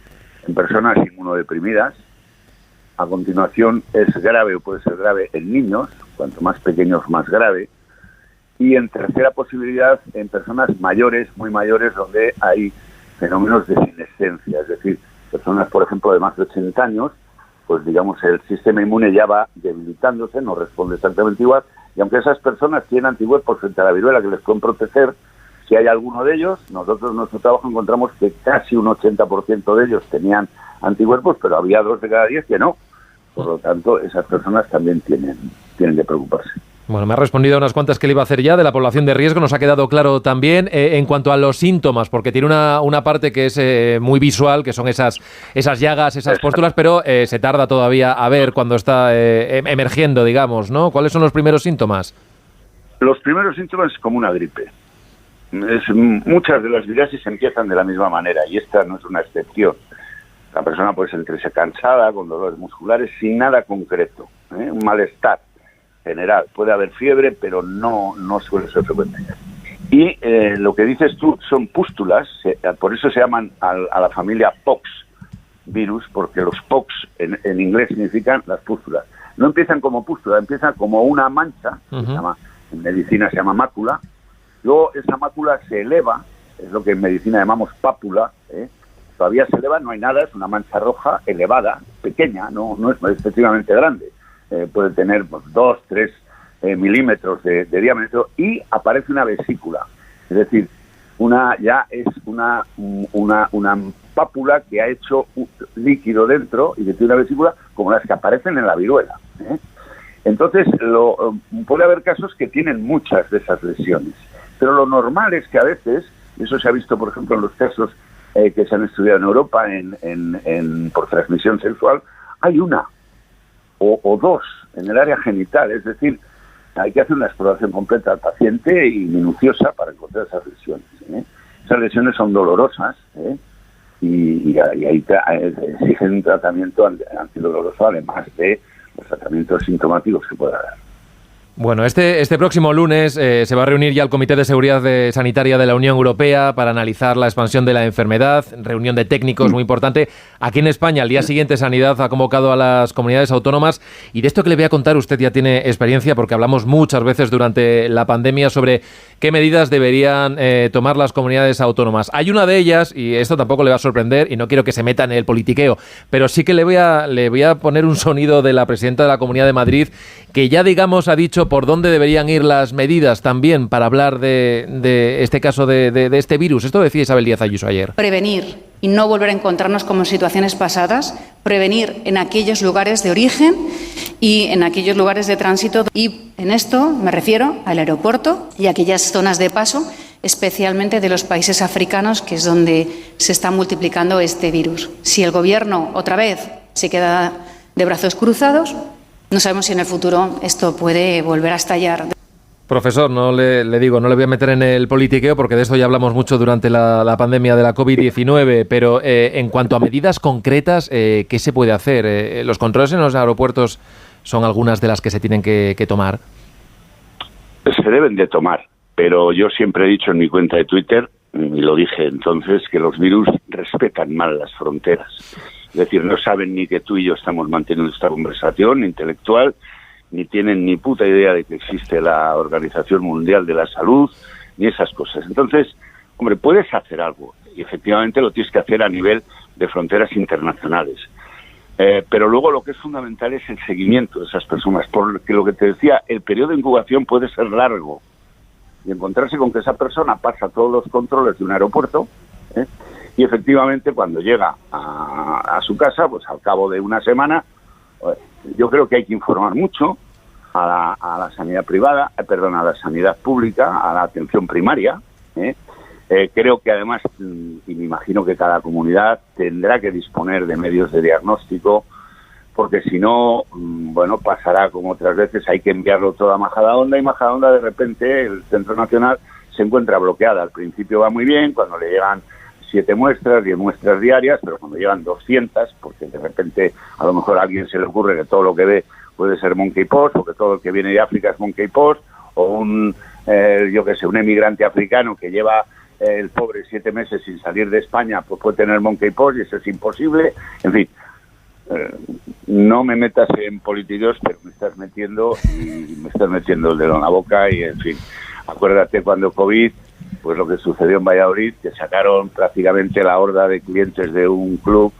en personas inmunodeprimidas. A continuación es grave o puede ser grave en niños, cuanto más pequeños más grave. Y en tercera posibilidad, en personas mayores, muy mayores, donde hay fenómenos de senescencia, es decir, personas, por ejemplo, de más de 80 años, pues digamos el sistema inmune ya va debilitándose, no responde exactamente igual, y aunque esas personas tienen anticuerpos frente a la viruela que les pueden proteger, si hay alguno de ellos, nosotros en nuestro trabajo encontramos que casi un 80% de ellos tenían anticuerpos, pero había 2 de cada 10 que no. Por lo tanto, esas personas también tienen que preocuparse. Bueno, me ha respondido a unas cuantas que le iba a hacer ya de la población de riesgo. Nos ha quedado claro también en cuanto a los síntomas, porque tiene una parte que es muy visual, que son esas llagas, esas pústulas, pero se tarda todavía a ver cuando está emergiendo, digamos, ¿no? ¿Cuáles son los primeros síntomas? Los primeros síntomas es como una gripe. Muchas de las viriasis empiezan de la misma manera y esta no es una excepción. La persona puede sentirse cansada, con dolores musculares, sin nada concreto, un malestar general. Puede haber fiebre, pero no suele ser frecuente. Y lo que dices tú son pústulas, por eso se llaman a la familia pox virus, porque los pox en inglés significan las pústulas. No empiezan como pústula, empiezan como una mancha, que se llama, en medicina se llama mácula. Luego esa mácula se eleva, es lo que en medicina llamamos pápula, todavía se eleva, no hay nada, es una mancha roja elevada, pequeña, no es excesivamente grande. Puede tener 2-3 milímetros de diámetro y aparece una vesícula, es decir, una pápula que ha hecho un líquido dentro y que tiene una vesícula como las que aparecen en la viruela. Entonces, puede haber casos que tienen muchas de esas lesiones, pero lo normal es que a veces, y eso se ha visto, por ejemplo, en los casos que se han estudiado en Europa por transmisión sexual, hay una o 2 en el área genital, es decir, hay que hacer una exploración completa al paciente y minuciosa para encontrar esas lesiones. Esas lesiones son dolorosas y ahí exigen un tratamiento antidoloroso, además de los tratamientos sintomáticos que pueda dar. Bueno, este próximo lunes se va a reunir ya el Comité de Seguridad Sanitaria de la Unión Europea para analizar la expansión de la enfermedad, reunión de técnicos muy importante. Aquí en España, al día siguiente, Sanidad ha convocado a las comunidades autónomas, y de esto que le voy a contar usted ya tiene experiencia, porque hablamos muchas veces durante la pandemia sobre qué medidas deberían tomar las comunidades autónomas. Hay una de ellas, y esto tampoco le va a sorprender, y no quiero que se meta en el politiqueo, pero sí que le voy a poner un sonido de la presidenta de la Comunidad de Madrid, que ya, digamos, ha dicho por dónde deberían ir las medidas también para hablar de este caso de este virus. Esto decía Isabel Díaz Ayuso ayer. Prevenir y no volver a encontrarnos como en situaciones pasadas, prevenir en aquellos lugares de origen y en aquellos lugares de tránsito. Y en esto me refiero al aeropuerto y aquellas zonas de paso, especialmente de los países africanos, que es donde se está multiplicando este virus. Si el Gobierno otra vez se queda de brazos cruzados, no sabemos si en el futuro esto puede volver a estallar. Profesor, no le voy a meter en el politiqueo, porque de esto ya hablamos mucho durante la pandemia de la COVID-19, pero en cuanto a medidas concretas, ¿qué se puede hacer? ¿Los controles en los aeropuertos son algunas de las que se tienen que tomar? Se deben de tomar, pero yo siempre he dicho en mi cuenta de Twitter, y lo dije entonces, que los virus respetan mal las fronteras. Es decir, no saben ni que tú y yo estamos manteniendo esta conversación intelectual, ni tienen ni puta idea de que existe la Organización Mundial de la Salud, ni esas cosas. Entonces, hombre, puedes hacer algo, y efectivamente lo tienes que hacer a nivel de fronteras internacionales. Pero luego lo que es fundamental es el seguimiento de esas personas, porque lo que te decía, el periodo de incubación puede ser largo, y encontrarse con que esa persona pasa todos los controles de un aeropuerto, y efectivamente cuando llega a su casa, pues al cabo de una semana, yo creo que hay que informar mucho a la sanidad privada, a la sanidad pública, a la atención primaria. Creo que además, y me imagino que cada comunidad tendrá que disponer de medios de diagnóstico, porque si no, bueno, pasará como otras veces, hay que enviarlo todo a Majadahonda, y Majadahonda de repente, el Centro Nacional, se encuentra bloqueada. Al principio va muy bien, cuando le llegan 7 muestras, 10 muestras diarias, pero cuando llegan 200, porque de repente a lo mejor a alguien se le ocurre que todo lo que ve puede ser monkeypox, o que todo lo que viene de África es monkeypox, o un emigrante africano que lleva el pobre 7 meses sin salir de España, pues puede tener monkeypox, y eso es imposible. En fin, no me metas en políticos, pero me estás metiendo el dedo en la boca, y en fin, acuérdate cuando COVID, pues lo que sucedió en Valladolid, que sacaron prácticamente la horda de clientes de un club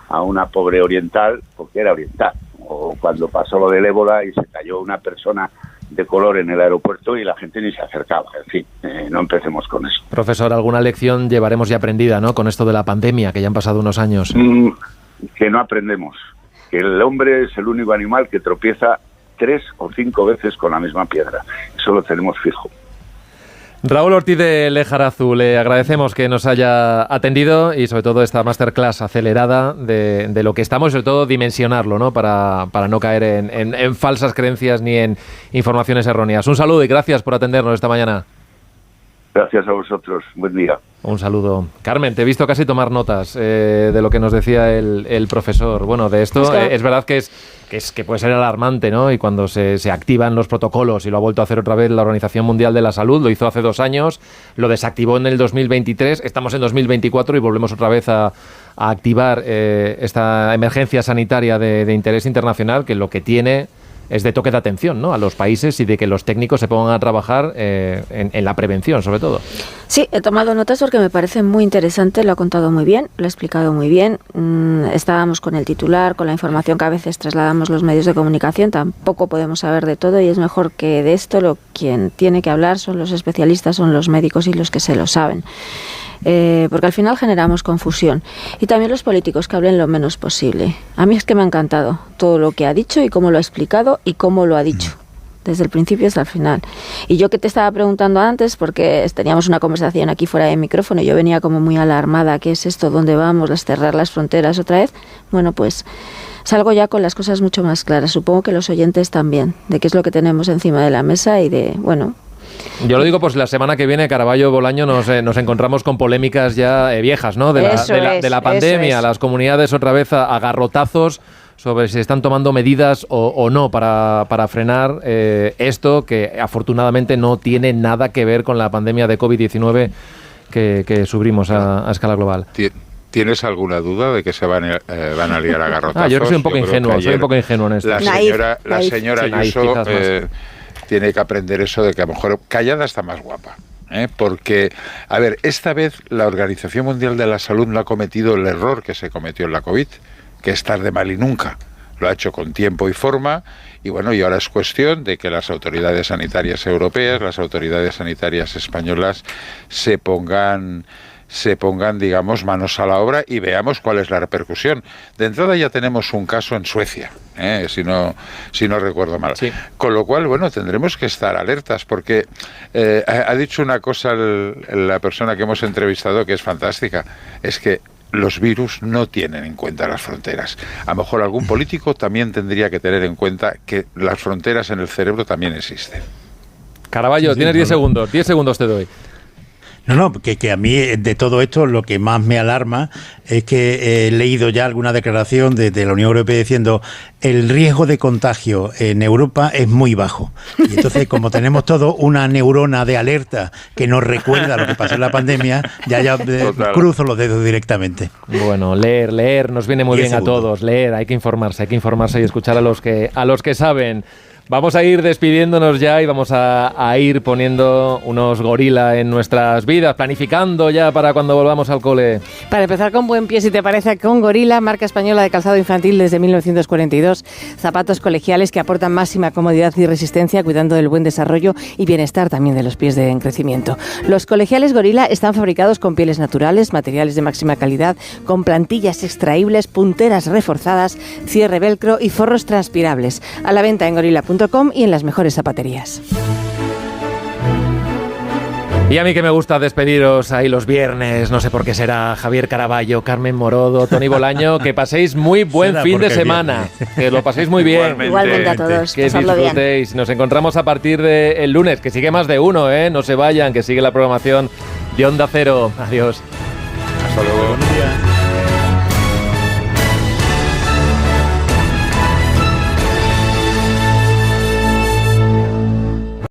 a una pobre oriental, porque era oriental. O cuando pasó lo del ébola y se cayó una persona de color en el aeropuerto y la gente ni se acercaba. En fin, no empecemos con eso. Profesor, alguna lección llevaremos ya aprendida, ¿no?, con esto de la pandemia, que ya han pasado unos años. Que no aprendemos. Que el hombre es el único animal que tropieza 3 o 5 veces con la misma piedra. Eso lo tenemos fijo. Raúl Ortiz de Lejarazu, le agradecemos que nos haya atendido, y sobre todo esta masterclass acelerada de lo que estamos, y sobre todo dimensionarlo, ¿no?, para no caer en falsas creencias ni en informaciones erróneas. Un saludo y gracias por atendernos esta mañana. Gracias a vosotros. Buen día. Un saludo. Carmen, te he visto casi tomar notas de lo que nos decía el profesor. Bueno, de esto es verdad que puede ser alarmante, ¿no? Y cuando se activan los protocolos, y lo ha vuelto a hacer otra vez la Organización Mundial de la Salud, lo hizo hace 2 años, lo desactivó en el 2023, estamos en 2024 y volvemos otra vez a activar esta emergencia sanitaria de interés internacional, que lo que tiene es de toque de atención, ¿no?, a los países, y de que los técnicos se pongan a trabajar en la prevención, sobre todo. Sí, he tomado notas porque me parece muy interesante, lo ha contado muy bien, lo ha explicado muy bien. Estábamos con el titular, con la información que a veces trasladamos los medios de comunicación, tampoco podemos saber de todo, y es mejor que de esto quien tiene que hablar son los especialistas, son los médicos y los que se lo saben. Porque al final generamos confusión, y también los políticos que hablen lo menos posible. A mí es que me ha encantado todo lo que ha dicho y cómo lo ha explicado y cómo lo ha dicho, desde el principio hasta el final. Y yo que te estaba preguntando antes, porque teníamos una conversación aquí fuera de micrófono y yo venía como muy alarmada, ¿qué es esto? ¿Dónde vamos? ¿Cerrar las fronteras otra vez? Bueno, pues salgo ya con las cosas mucho más claras, supongo que los oyentes también, de qué es lo que tenemos encima de la mesa y de, bueno... Yo lo digo, pues la semana que viene, Caraballo, Bolaño, nos encontramos con polémicas ya viejas, ¿no?, de la pandemia, las comunidades otra vez a garrotazos sobre si se están tomando medidas o no para frenar esto, que afortunadamente no tiene nada que ver con la pandemia de COVID-19 que sufrimos a escala global. ¿Tienes alguna duda de que se van a liar a garrotazos? Yo soy un poco ingenuo en esto. La señora Ayuso tiene que aprender eso de que a lo mejor callada está más guapa. Porque, a ver, esta vez la Organización Mundial de la Salud no ha cometido el error que se cometió en la COVID, que es tarde, mal y nunca. Lo ha hecho con tiempo y forma, y bueno, y ahora es cuestión de que las autoridades sanitarias europeas, las autoridades sanitarias españolas se pongan, digamos, manos a la obra y veamos cuál es la repercusión. De entrada ya tenemos un caso en Suecia, si no recuerdo mal. Sí. Con lo cual, bueno, tendremos que estar alertas, porque ha dicho una cosa la persona que hemos entrevistado que es fantástica, es que los virus no tienen en cuenta las fronteras. A lo mejor algún político también tendría que tener en cuenta que las fronteras en el cerebro también existen. Caraballo, tienes 10 segundos. 10 segundos te doy. No, que a mí de todo esto lo que más me alarma es que he leído ya alguna declaración de la Unión Europea diciendo el riesgo de contagio en Europa es muy bajo. Y entonces, como tenemos todo una neurona de alerta que nos recuerda lo que pasó en la pandemia, ya cruzo los dedos directamente. Bueno, leer nos viene muy bien a todos. Leer, hay que informarse y escuchar a los que saben. Vamos a ir despidiéndonos ya y vamos a ir poniendo unos gorila en nuestras vidas, planificando ya para cuando volvamos al cole. Para empezar con buen pie, si te parece, con Gorila, marca española de calzado infantil desde 1942. Zapatos colegiales que aportan máxima comodidad y resistencia, cuidando del buen desarrollo y bienestar también de los pies en crecimiento. Los colegiales Gorila están fabricados con pieles naturales, materiales de máxima calidad, con plantillas extraíbles, punteras reforzadas, cierre velcro y forros transpirables. A la venta en gorila.com y en las mejores zapaterías. Y a mí que me gusta despediros ahí los viernes, no sé por qué será, Javier Caraballo, Carmen Morodo, Tony Bolaño, que paséis muy buen fin de semana, que lo paséis muy bien. Igualmente a todos, que disfrutéis. Bien. Nos encontramos a partir del lunes, que sigue más de uno, no se vayan, que sigue la programación de Onda Cero. Adiós. Hasta luego.